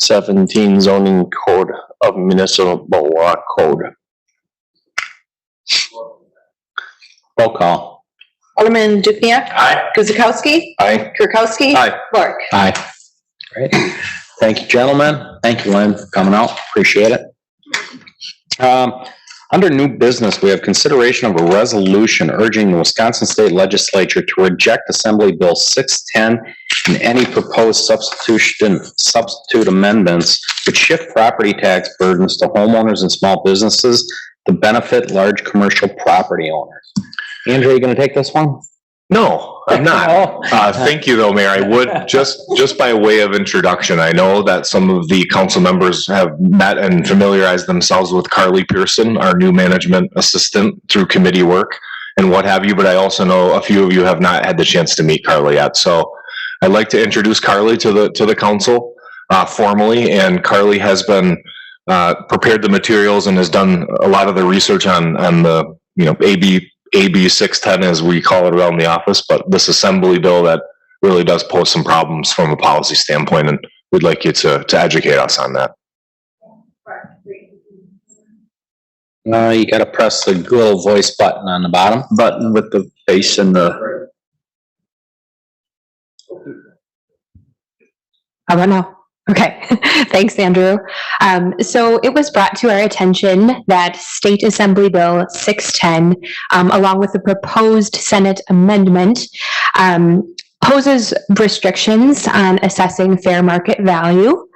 17 zoning code of municipal law code. Roll call. Alderman Dukenyak. Aye. Guzekowski. Aye. Kirkowski. Aye. Clark. Aye. Great. Thank you, gentlemen. Thank you, Lynn, for coming out. Appreciate it. Under new business, we have consideration of a resolution urging the Wisconsin State Legislature to reject Assembly Bill 610 and any proposed substitute amendments which shift property tax burdens to homeowners and small businesses to benefit large commercial property owners. Andrew, are you going to take this one? No, I'm not. Thank you though, Mayor. I would just by way of introduction, I know that some of the council members have met and familiarized themselves with Carly Pearson, our new management assistant, through committee work and what have you, but I also know a few of you have not had the chance to meet Carly yet. So I'd like to introduce Carly to the council formally, and Carly has been prepared the materials and has done a lot of the research on the, you know, AB 610, as we call it around the office, but this assembly bill that really does pose some problems from a policy standpoint, and we'd like you to educate us on that. You got to press the little voice button on the bottom. Button with the face and the. How about now? Okay, thanks, Andrew. So it was brought to our attention that State Assembly Bill 610, along with the proposed Senate amendment, poses restrictions on assessing fair market value.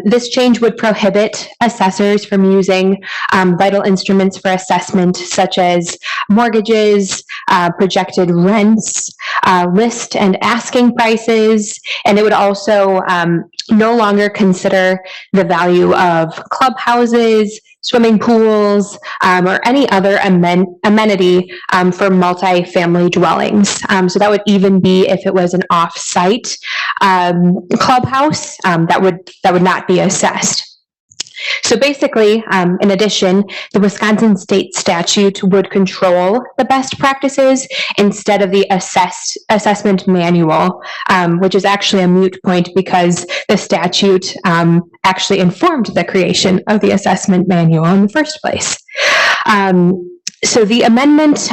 This change would prohibit assessors from using vital instruments for assessment, such as mortgages, projected rents, list and asking prices, and it would also no longer consider the value of clubhouses, swimming pools, or any other amenity for multi-family dwellings. So that would even be if it was an off-site clubhouse, that would not be assessed. So basically, in addition, the Wisconsin state statute would control the best practices instead of the assessment manual, which is actually a moot point because the statute actually informed the creation of the assessment manual in the first place. So the amendment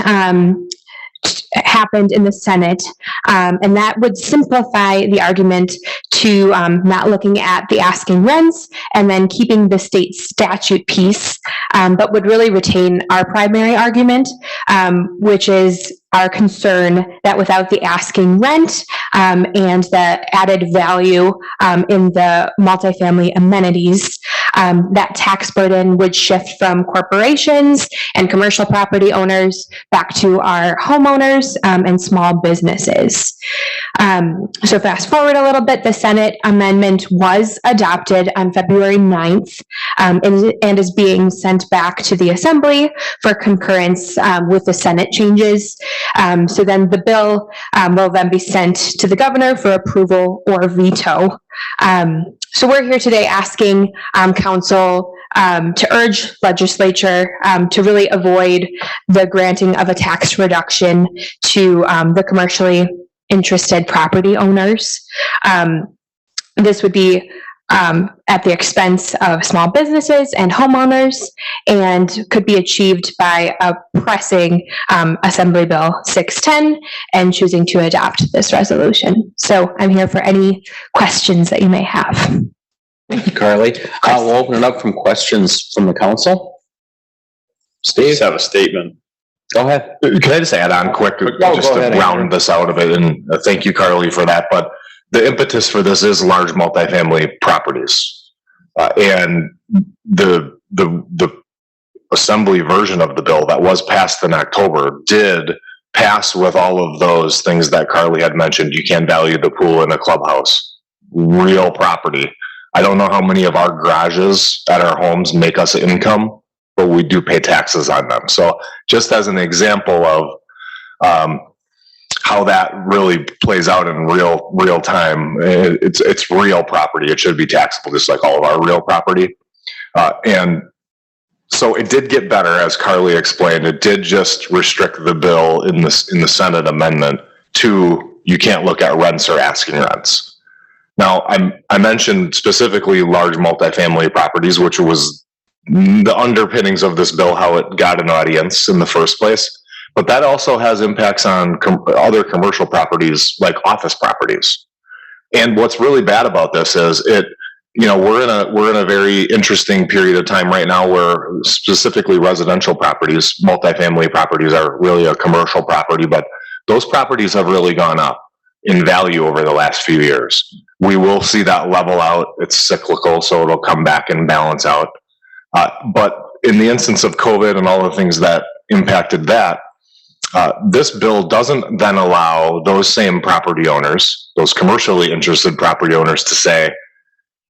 happened in the Senate, and that would simplify the argument to not looking at the asking rents and then keeping the state statute piece, but would really retain our primary argument, which is our concern that without the asking rent and the added value in the multifamily amenities, that tax burden would shift from corporations and commercial property owners back to our homeowners and small businesses. So fast forward a little bit, the Senate amendment was adopted on February 9th and is being sent back to the Assembly for concurrence with the Senate changes. So then the bill will then be sent to the governor for approval or veto. So we're here today asking council to urge legislature to really avoid the granting of a tax reduction to the commercially interested property owners. This would be at the expense of small businesses and homeowners, and could be achieved by pressing Assembly Bill 610 and choosing to adopt this resolution. So I'm here for any questions that you may have. Thank you, Carly. We'll open it up from questions from the council. Steve? Just have a statement. Go ahead. Can I just add on quick, Go just to ahead, round Andrew. this out a bit, and thank you, Carly, for that, but the impetus for this is large multifamily properties. And the assembly version of the bill that was passed in October did pass with all of those things that Carly had mentioned. You can value the pool in a clubhouse, real property. I don't know how many of our garages at our homes make us income, but we do pay taxes on them. So just as an example of how that really plays out in real time, it's real property. It should be taxable just like all of our real property. And so it did get better, as Carly explained. It did just restrict the bill in the Senate amendment to you can't look at rents or asking rents. Now, I mentioned specifically large multifamily properties, which was the underpinnings of this bill, how it got an audience in the first place. But that also has impacts on other commercial properties like office properties. And what's really bad about this is we're in a very interesting period of time right now where specifically residential properties, multifamily properties are really a commercial property, but those properties have really gone up in value over the last few years. We will see that level out. It's cyclical, so it'll come back and balance out. But in the instance of COVID and all the things that impacted that, this bill doesn't then allow those same property owners, those commercially interested property owners, to say,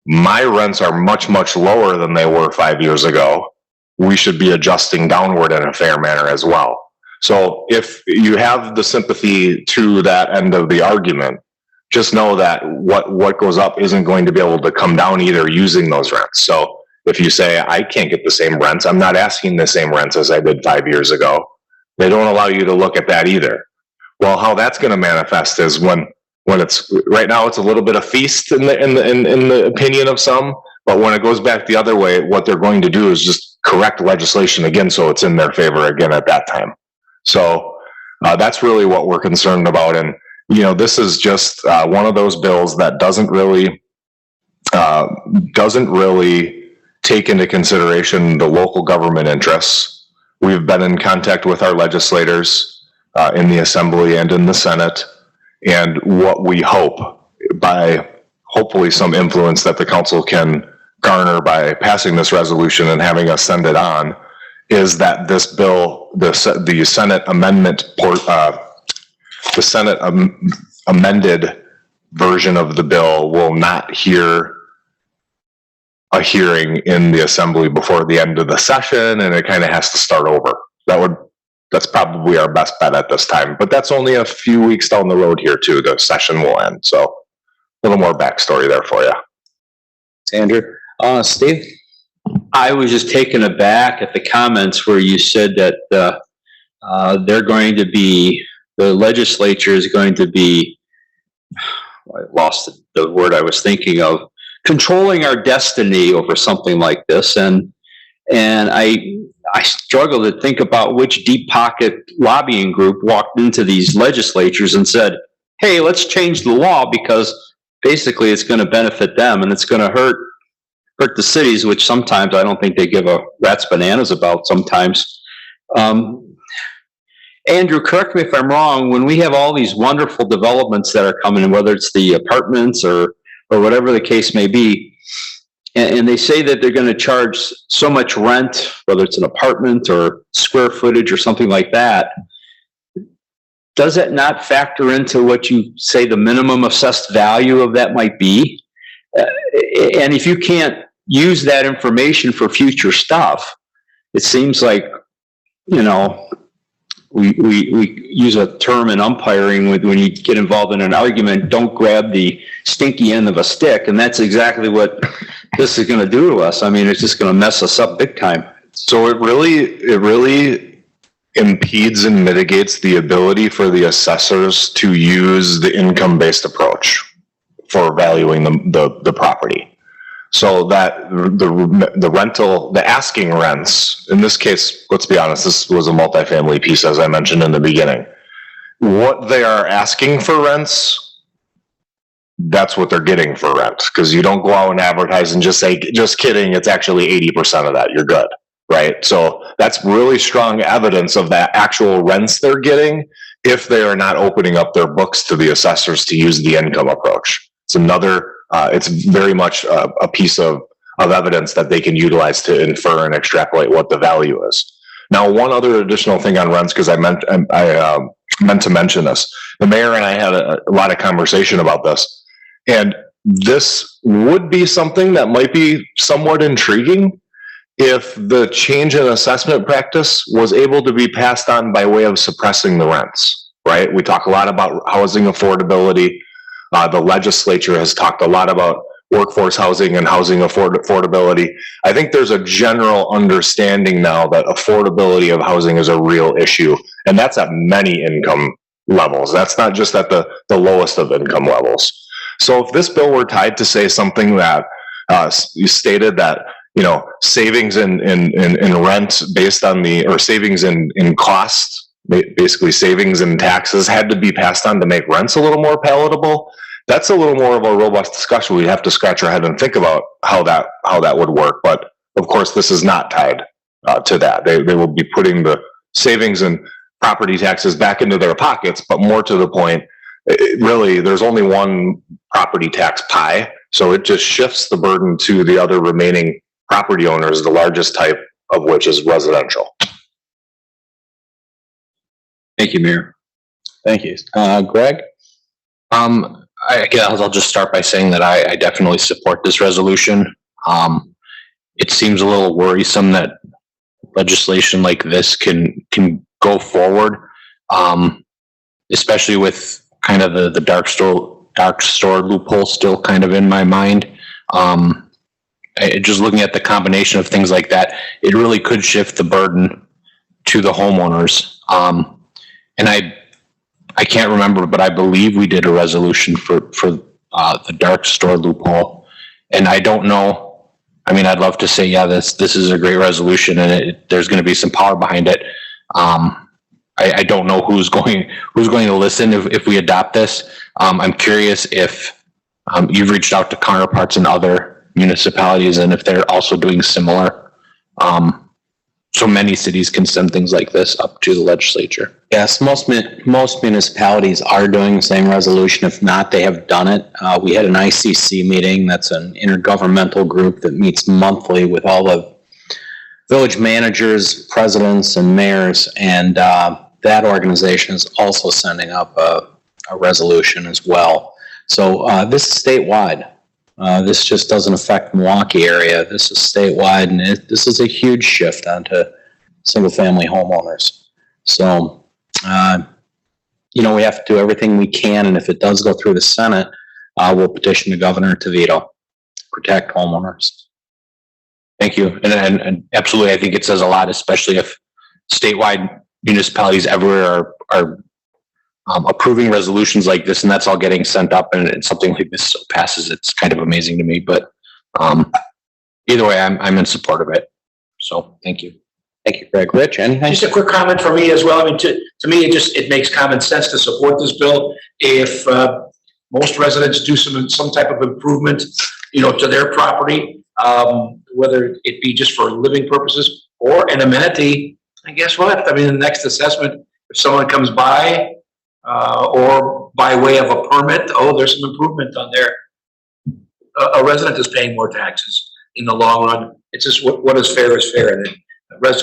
my rents are much, much lower than they were 5 years ago. We should be adjusting downward in a fair manner as well. So if you have the sympathy to that end of the argument, just know that what goes up isn't going to be able to come down either using those rents. So if you say, I can't get the same rents, I'm not asking the same rents as I did 5 years ago, they don't allow you to look at that either. Well, how that's going to manifest is when it's right now, it's a little bit of feast in the opinion of some, but when it goes back the other way, what they're going to do is just correct legislation again, so it's in their favor again at that time. So that's really what we're concerned about. And this is just one of those bills that doesn't really take into consideration the local government interests. We've been in contact with our legislators in the Assembly and in the Senate, and what we hope, by hopefully some influence that the council can garner by passing this resolution and having us send it on, is that this bill, the Senate amendment, the Senate amended version of the bill will not hear a hearing in the Assembly before the end of the session, and it kind of has to start over. That's probably our best bet at this time, but that's only a few weeks down the road here too. The session will end, so a little more backstory there for you. Andrew. Steve? I was just taken aback at the comments where you said that the legislature is going to be, I lost the word I was thinking of, controlling our destiny over something like this. And I struggle to think about which deep pocket lobbying group walked into these legislatures and said, hey, let's change the law because basically it's going to benefit them and it's going to hurt the cities, which sometimes I don't think they give a rat's bananas about sometimes. Andrew, correct me if I'm wrong, when we have all these wonderful developments that are coming in, whether it's the apartments or whatever the case may be, and they say that they're going to charge so much rent, whether it's an apartment or square footage or something like that, does it not factor into what you say the minimum assessed value of that might be? And if you can't use that information for future stuff, it seems like, we use a term in umpiring when you get involved in an argument, don't grab the stinky end of a stick. And that's exactly what this is going to do to us. I mean, it's just going to mess us up big time. So it really impedes and mitigates the ability for the assessors to use the income-based approach for valuing the property. So that the rental, the asking rents, in this case, let's be honest, this was a multifamily piece, as I mentioned in the beginning. What they are asking for rents, that's what they're getting for rent, because you don't go out and advertise and just say, just kidding, it's actually 80% of that, you're good, right? So that's really strong evidence of that actual rents they're getting if they are not opening up their books to the assessors to use the income approach. It's another, it's very much a piece of evidence that they can utilize to infer and extrapolate what the value is. Now, one other additional thing on rents, because I meant to mention this. The mayor and I had a lot of conversation about this, and this would be something that might be somewhat intriguing if the change in assessment practice was able to be passed on by way of suppressing the rents, right? We talk a lot about housing affordability. The legislature has talked a lot about workforce housing and housing affordability. I think there's a general understanding now that affordability of housing is a real issue, and that's at many income levels. That's not just at the lowest of income levels. So if this bill were tied to say something that you stated that, you know, savings in rent based on or savings in cost, basically savings in taxes, had to be passed on to make rents a little more palatable, that's a little more of a robust discussion. We'd have to scratch our head and think about how that would work. But of course, this is not tied to that. They will be putting the savings and property taxes back into their pockets, but more to the point, really, there's only one property tax pie. So it just shifts the burden to the other remaining property owners, the largest type of which is residential. Thank you, Mayor. Thank you. Greg? I'll just start by saying that I definitely support this resolution. It seems a little worrisome that legislation like this can go forward, especially with kind of the dark store loophole still kind of in my mind. Just looking at the combination of things like that, it really could shift the burden to the homeowners. And I can't remember, but I believe we did a resolution for the dark store loophole. And I don't know, I mean, I'd love to say, yeah, this is a great resolution and there's going to be some power behind it. I don't know who's going to listen if we adopt this. I'm curious if you've reached out to counterparts in other municipalities and if they're also doing similar. So many cities can send things like this up to the legislature. Yes, most municipalities are doing the same resolution. If not, they have done it. We had an ICC meeting. That's an intergovernmental group that meets monthly with all the village managers, presidents, and mayors. And that organization is also sending up a resolution as well. So this is statewide. This just doesn't affect Milwaukee area. This is statewide, and this is a huge shift onto single-family homeowners. So, we have to do everything we can, and if it does go through the Senate, we'll petition the governor to veto, protect homeowners. Thank you. And absolutely, I think it says a lot, especially if statewide municipalities everywhere are approving resolutions like this, and that's all getting sent up, and something like this passes. It's kind of amazing to me, but either way, I'm in support of it. So thank you. Thank you, Greg. Rich, anything? Just a quick comment for me as well. I mean, to me, it makes common sense to support this bill. If most residents do some type of improvement, to their property, whether it be just for living purposes or an amenity, and guess what? I mean, the next assessment, if someone comes by, or by way of a permit, there's some improvement on there. A resident is paying more taxes in the long run. It's just what is fair is fair, and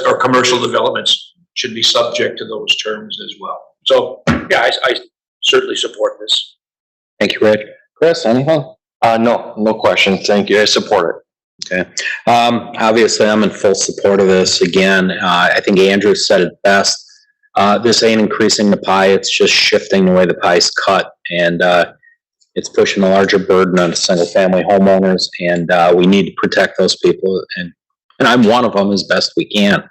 or commercial developments should be subject to those terms as well. So, yeah, I certainly support this. Thank you, Rich. Chris, anything? No question. Thank you. I support it. Okay. Obviously, I'm in full support of this. Again, I think Andrew said it best. This ain't increasing the pie, it's just shifting the way the pie's cut, and it's pushing a larger burden on single-family homeowners, and we need to protect those people, and I'm one of them as best we can,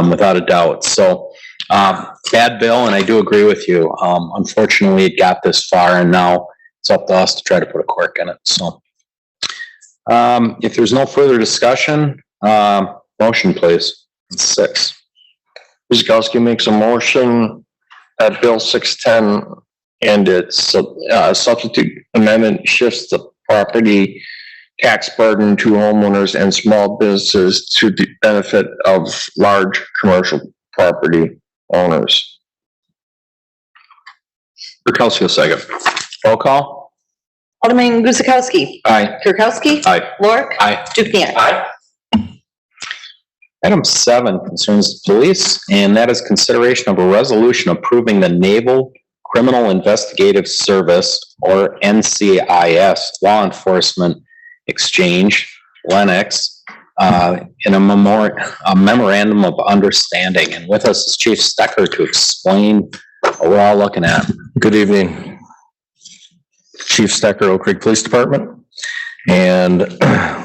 without a doubt. So, bad bill, and I do agree with you. Unfortunately, it got this far, and now it's up to us to try to put a cork in it. So, If there's no further discussion, motion please. 6. Guzekowski makes a motion that Bill 610 and its substitute amendment shifts the property tax burden to homeowners and small businesses to the benefit of large commercial property owners. Kirkowski, second. Roll call. Alderman Guzekowski. Aye. Kirkowski. Aye. Lorik. Aye. Dukenyak. Aye. Item 7 concerns the police, and that is consideration of a resolution approving the Naval Criminal Investigative Service, or NCIS, Law Enforcement Exchange, Lennox, in a memorandum of understanding. And with us is Chief Stecker to explain what we're all looking at. Good evening. Chief Stecker, Oak Creek Police Department. And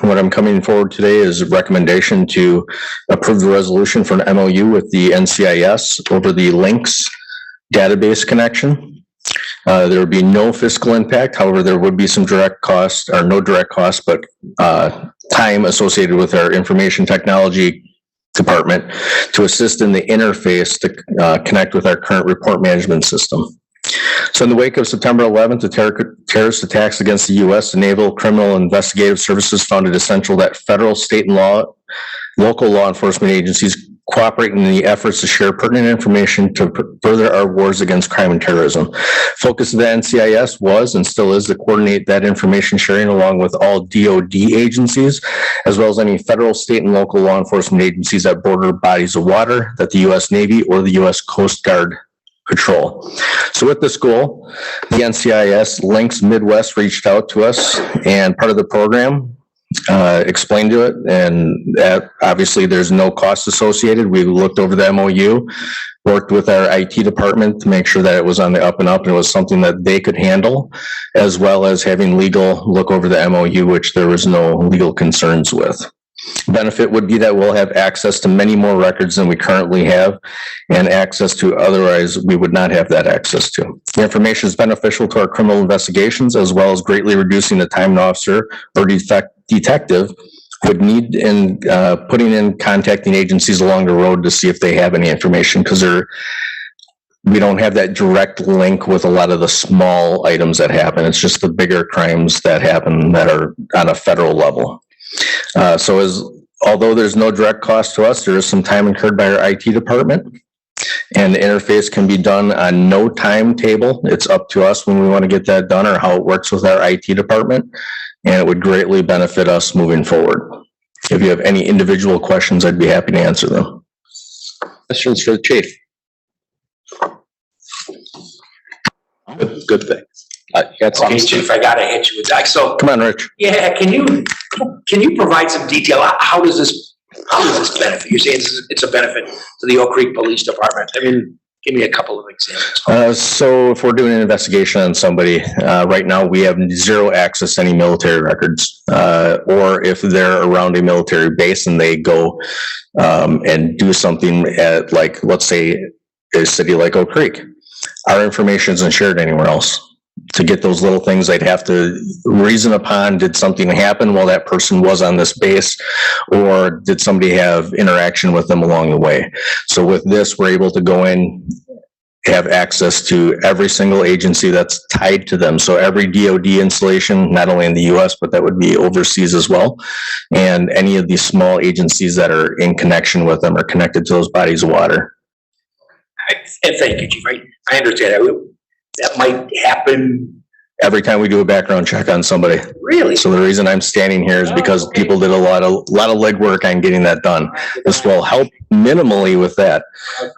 what I'm coming forward today is a recommendation to approve the resolution for an MOU with the NCIS over the links database connection. There would be no fiscal impact. However, there would be some direct cost, or no direct cost, but time associated with our information technology department to assist in the interface to connect with our current report management system. So in the wake of September 11th, the terrorist attacks against the U.S., the Naval Criminal Investigative Services found it essential that federal, state, and local law enforcement agencies cooperate in the efforts to share pertinent information to further our wars against crime and terrorism. Focus of the NCIS was and still is to coordinate that information sharing along with all DoD agencies, as well as any federal, state, and local law enforcement agencies that border bodies of water that the U.S. Navy or the U.S. Coast Guard patrol. So with this goal, the NCIS Links Midwest reached out to us, and part of the program explained to it, and that obviously there's no cost associated. We looked over the MOU, worked with our IT department to make sure that it was on the up and up, and it was something that they could handle, as well as having legal look over the MOU, which there was no legal concerns with. Benefit would be that we'll have access to many more records than we currently have, and access to otherwise we would not have that access to. The information is beneficial to our criminal investigations, as well as greatly reducing the time an officer or detective would need in putting in contacting agencies along the road to see if they have any information, because we don't have that direct link with a lot of the small items that happen. It's just the bigger crimes that happen that are on a federal level. Although there's no direct cost to us, there is some time incurred by our IT department, and the interface can be done on no timetable. It's up to us when we want to get that done or how it works with our IT department, and it would greatly benefit us moving forward. If you have any individual questions, I'd be happy to answer them. Questions for the chief? Good thing. Okay, Chief, I gotta hit you with that. So, Come on, Rich. yeah, can you provide some detail? How does this benefit? You're saying it's a benefit to the Oak Creek Police Department. I mean, give me a couple of examples. So if we're doing an investigation on somebody, right now we have zero access to any military records. Or if they're around a military base and they go and do something at, like, let's say a city like Oak Creek, our information isn't shared anywhere else. To get those little things, they'd have to reason upon, did something happen while that person was on this base, or did somebody have interaction with them along the way? So with this, we're able to go in, have access to every single agency that's tied to them. So every DoD installation, not only in the US, but that would be overseas as well. And any of these small agencies that are in connection with them are connected to those bodies of water. And thank you, Chief. I understand that. That might happen. Every time we do a background check on somebody. Really? So the reason I'm standing here is because people did a lot of legwork on getting that done. This will help minimally with that.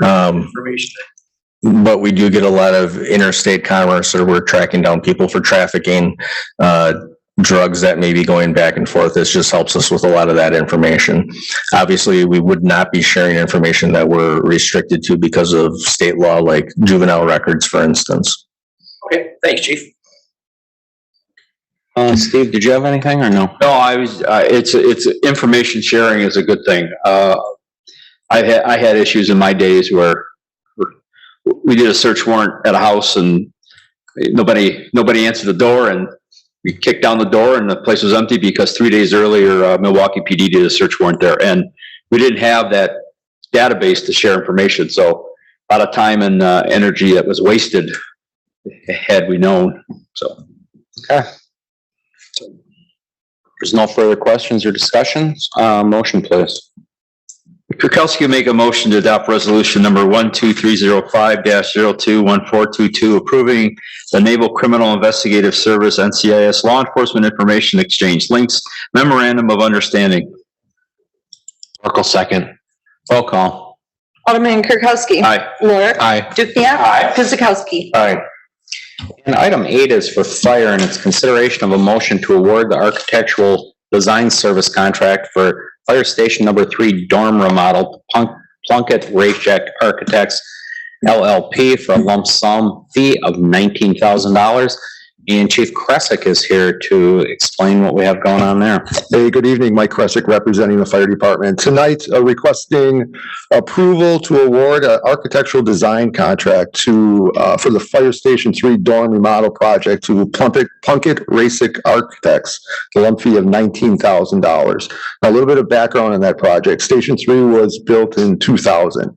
Information. But we do get a lot of interstate commerce, or we're tracking down people for trafficking, drugs that may be going back and forth. This just helps us with a lot of that information. Obviously, we would not be sharing information that we're restricted to because of state law, like juvenile records, for instance. Okay, thanks, Chief. Steve, did you have anything or no? No, it's information sharing is a good thing. I had issues in my days where we did a search warrant at a house and nobody answered the door, and we kicked down the door and the place was empty because 3 days earlier, Milwaukee PD did a search warrant there. And we didn't have that database to share information. So a lot of time and energy that was wasted had we known. So. Okay. There's no further questions or discussions. Motion, please. Kirkowski will make a motion to adopt resolution number 12305-021422, approving the Naval Criminal Investigative Service NCIS Law Enforcement Information Exchange Links Memorandum of Understanding. Oracle second. Roll call. Alderman Kirkowski. Aye. Lorik. Aye. Dukenyak. Aye. Guzekowski. Aye. And item 8 is for fire, and it's consideration of a motion to award the architectural design service contract for Fire Station number 3 dorm remodel to Plunkett Raycheck Architects LLP for a lump sum fee of $19,000. And Chief Kresick is here to explain what we have going on there. Hey, good evening. Mike Kresick representing the fire department. Tonight, requesting approval to award an architectural design contract to, for the Fire Station 3 dorm remodel project to Plunkett Raycheck Architects, the lump fee of $19,000. Now, a little bit of background on that project. Station 3 was built in 2000.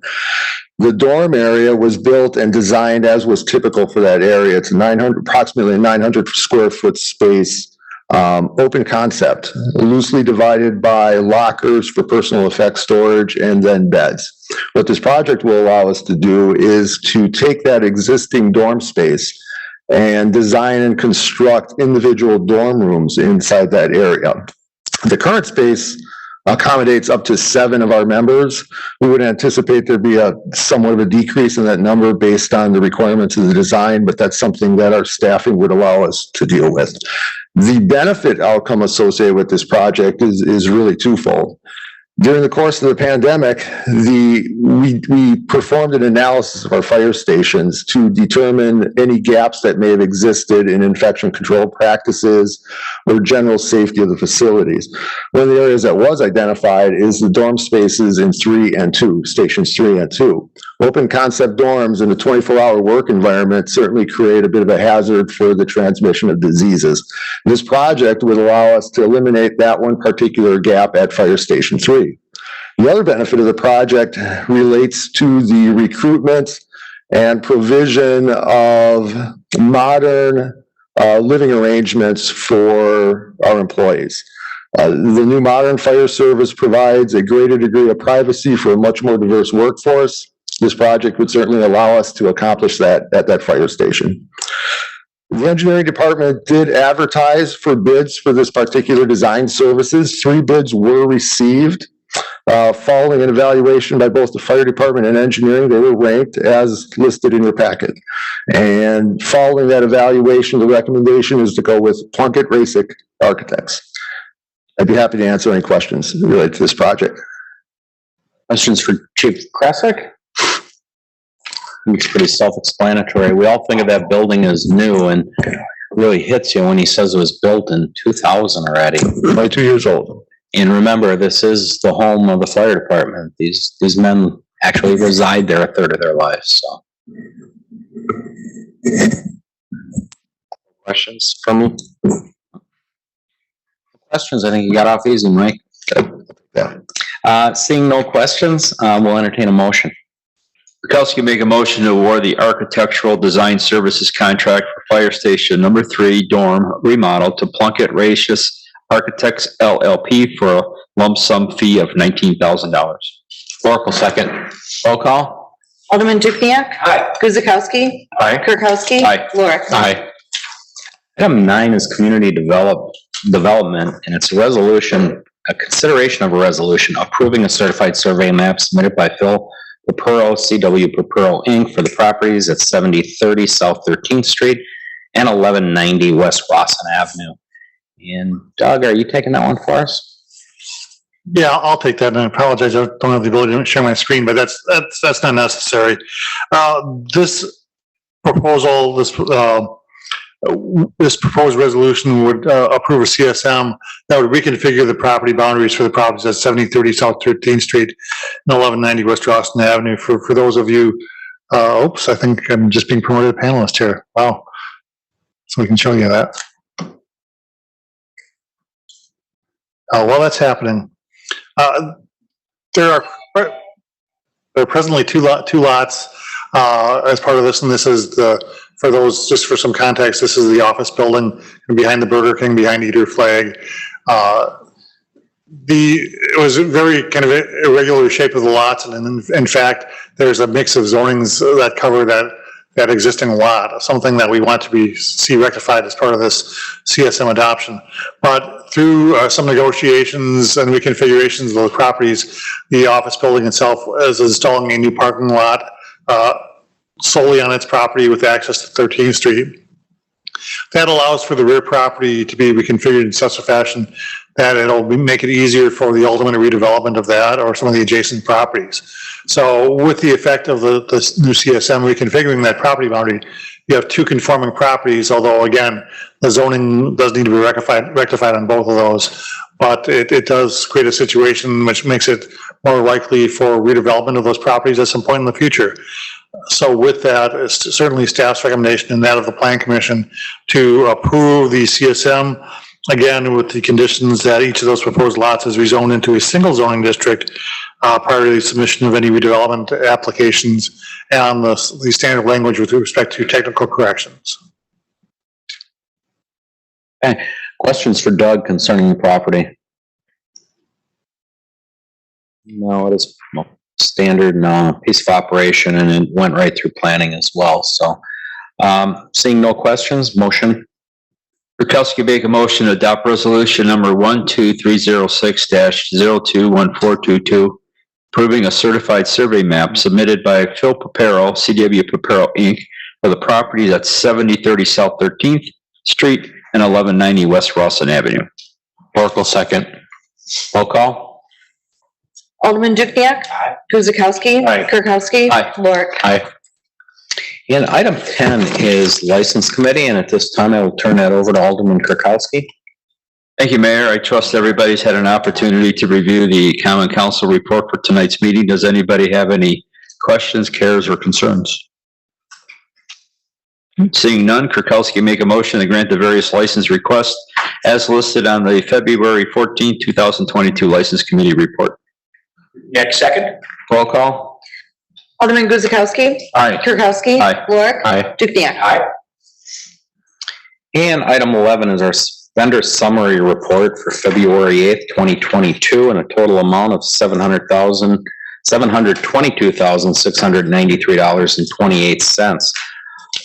The dorm area was built and designed as was typical for that area. It's approximately 900 square foot space, open concept, loosely divided by lockers for personal effects storage and then beds. What this project will allow us to do is to take that existing dorm space and design and construct individual dorm rooms inside that area. The current space accommodates up to 7 of our members. We would anticipate there'd be somewhat of a decrease in that number based on the requirements of the design, but that's something that our staffing would allow us to deal with. The benefit outcome associated with this project is really twofold. During the course of the pandemic, we performed an analysis of our fire stations to determine any gaps that may have existed in infection control practices or general safety of the facilities. One of the areas that was identified is the dorm spaces in 3 and 2, stations 3 and 2. Open concept dorms in a 24-hour work environment certainly create a bit of a hazard for the transmission of diseases. This project would allow us to eliminate that one particular gap at Fire Station 3. The other benefit of the project relates to the recruitment and provision of modern living arrangements for our employees. The new modern fire service provides a greater degree of privacy for a much more diverse workforce. This project would certainly allow us to accomplish that at that fire station. The engineering department did advertise for bids for this particular design services. 3 bids were received. Following an evaluation by both the fire department and engineering, they were ranked as listed in your packet. And following that evaluation, the recommendation is to go with Plunkett Raycheck Architects. I'd be happy to answer any questions related to this project. Questions for Chief Kresick? It's pretty self-explanatory. We all think of that building as new, and it really hits you when he says it was built in 2000 already. 22 years old. And remember, this is the home of the fire department. These men actually reside there a third of their lives, so. Questions from me? Questions? I think you got off easy, Mike. Yeah. Seeing no questions, we'll entertain a motion. Kirkowski make a motion to award the architectural design services contract for Fire Station number 3 dorm remodel to Plunkett Raycheck Architects LLP for a lump sum fee of $19,000. Oracle second. Roll call. Alderman Dukenyak. Aye. Guzekowski. Aye. Kirkowski. Aye. Lorik. Aye. Item 9 is community development, and it's a consideration of a resolution approving a certified survey map submitted by Phil Papuro, CW Papuro, Inc. for the properties at 7030 South 13th Street and 1190 West Rawson Avenue. And Doug, are you taking that one for us? Yeah, I'll take that, and I apologize, I don't have the ability to share my screen, but that's not necessary. This proposal, this proposed resolution would approve a CSM that would reconfigure the property boundaries for the properties at 7030 South 13th Street and 1190 West Rawson Avenue. For those of you, oops, I think I'm just being promoted a panelist here. Wow. So we can show you that. While that's happening, there are presently two lots as part of this, and this is for those, just for some context, this is the office building behind the Burger King, behind Eater Flag. It was a very kind of irregular shape of the lots, and in fact, there's a mix of zonings that cover that existing lot, something that we want to see rectified as part of this CSM adoption. But through some negotiations and reconfigurations of those properties, the office building itself is installing a new parking lot solely on its property with access to 13th Street. That allows for the rear property to be reconfigured in such a fashion that it'll make it easier for the ultimate redevelopment of that or some of the adjacent properties. So with the effect of the new CSM reconfiguring that property boundary, you have two conforming properties, although again, the zoning does need to be rectified on both of those. But it does create a situation which makes it more likely for redevelopment of those properties at some point in the future. So with that, it's certainly staff's recommendation and that of the Plan Commission to approve the CSM, again, with the conditions that each of those proposed lots is rezoned into a single zoning district prior to the submission of any redevelopment applications and the standard language with respect to technical corrections. Okay, questions for Doug concerning the property? No, it is standard piece of operation, and it went right through planning as well. So, seeing no questions, motion. Kirkowski make a motion to adopt resolution number 12306-021422, approving a certified survey map submitted by Phil Papero, CW Papero Inc., for the property at 7030 South 13th Street and 1190 West Rawson Avenue. Oracle second. Roll call. Alderman Dukenyak. Aye. Guzekowski. Aye. Kirkowski. Aye. Lorik. Aye. And item 10 is License Committee, and at this time, I will turn that over to Alderman Kirkowski. Thank you, Mayor. I trust everybody's had an opportunity to review the Common Council report for tonight's meeting. Does anybody have any questions, cares, or concerns? Seeing none, Kirkowski make a motion to grant the various license requests as listed on the February 14, 2022 License Committee report. Next second. Roll call. Alderman Guzekowski. Aye. Kirkowski. Aye. Lorik. Aye. Dukenyak. Aye. And item 11 is our vendor summary report for February 8th, 2022, and a total amount of $722,693.28.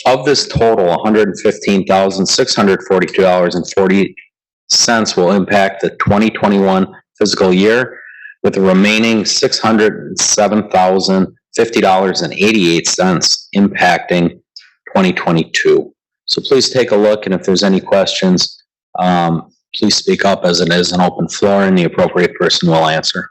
Of this total, $115,642.40 will impact the 2021 fiscal year, with the remaining $607,050.88 impacting 2022. So please take a look, and if there's any questions, please speak up, as it is an open floor and the appropriate person will answer.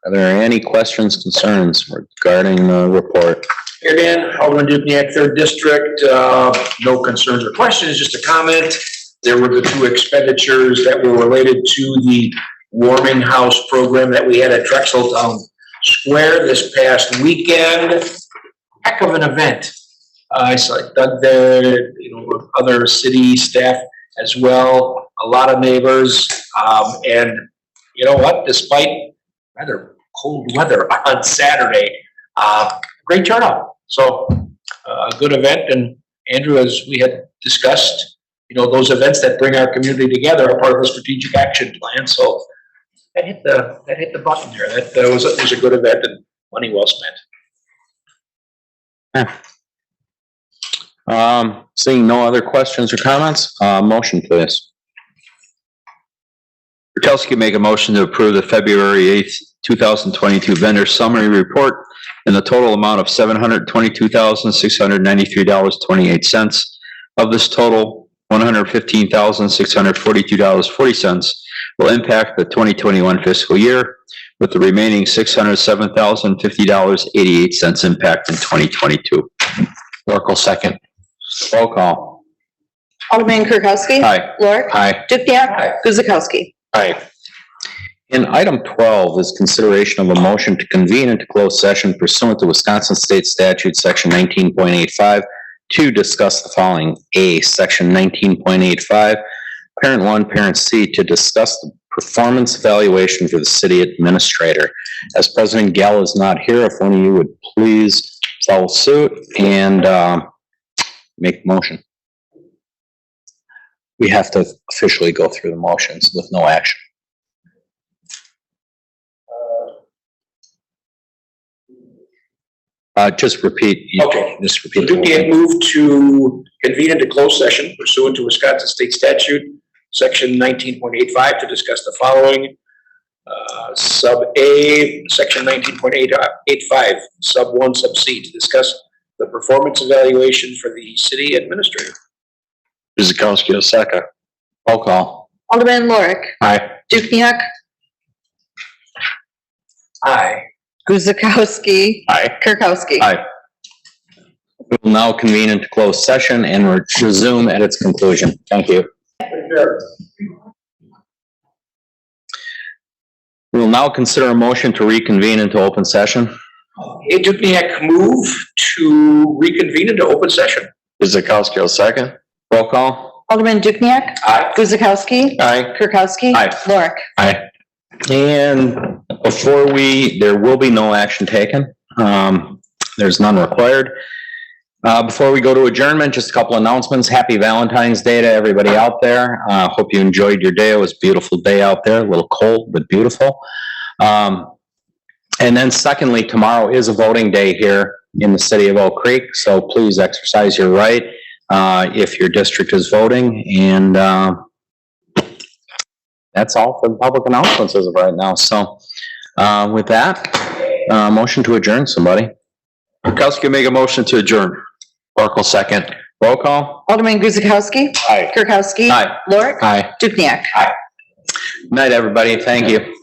Are there any questions, concerns regarding the report? Here again, Alderman Dukenyak, 3rd District, no concerns or questions, just a comment. There were the two expenditures that were related to the warming house program that we had at Drexel Town Square this past weekend. Heck of an event. I saw Doug there, other city staff as well, a lot of neighbors. And you know what, despite rather cold weather on Saturday, great turnout. So a good event. And Andrew, as we had discussed, those events that bring our community together are part of the strategic action plan. So that hit the button there. That was a good event and money well spent. Seeing no other questions or comments, motion please. Kirkowski make a motion to approve the February 8th, 2022 vendor summary report in the total amount of $722,693.28. Of this total, $115,642.40 will impact the 2021 fiscal year, with the remaining $607,050.88 impact in 2022. Oracle second. Roll call. Alderman Kirkowski. Aye. Lorik. Aye. Dukenyak. Guzekowski. Aye. And item 12 is consideration of a motion to convene into closed session pursuant to Wisconsin State Statute, Section 19.85, to discuss the following. A, Section 19.85, Parent 1, Parent C, to discuss the performance evaluation for the city administrator. As President Gall is not here, if one of you would please follow suit and make the motion. We have to officially go through the motions with no action. Just repeat. Okay. Just repeat. So Dukenyak moved to convene into closed session pursuant to Wisconsin State Statute, Section 19.85, to discuss the following. Sub A, Section 19.85, Sub 1, Sub C, to discuss the performance evaluation for the city administrator. Guzekowski, a second. Roll call. Alderman Lorik. Aye. Dukenyak. Aye. Guzekowski. Aye. Kirkowski. Aye. We will now convene into closed session and resume at its conclusion. Thank you. We will now consider a motion to reconvene into open session. Dukenyak move to reconvene into open session. Guzekowski, a second. Roll call. Alderman Dukenyak. Aye. Guzekowski. Aye. Kirkowski. Aye. Lorik. Aye. And before there will be no action taken. There's none required. Before we go to adjournment, just a couple announcements. Happy Valentine's Day to everybody out there. Hope you enjoyed your day. It was a beautiful day out there, a little cold, but beautiful. And then secondly, tomorrow is a voting day here in the city of Oak Creek, so please exercise your right if your district is voting. And that's all for the public announcements as of right now. So with that, motion to adjourn, somebody. Kirkowski make a motion to adjourn. Oracle second. Roll call. Alderman Guzekowski. Aye. Kirkowski. Aye. Lorik. Aye. Dukenyak. Night, everybody. Thank you.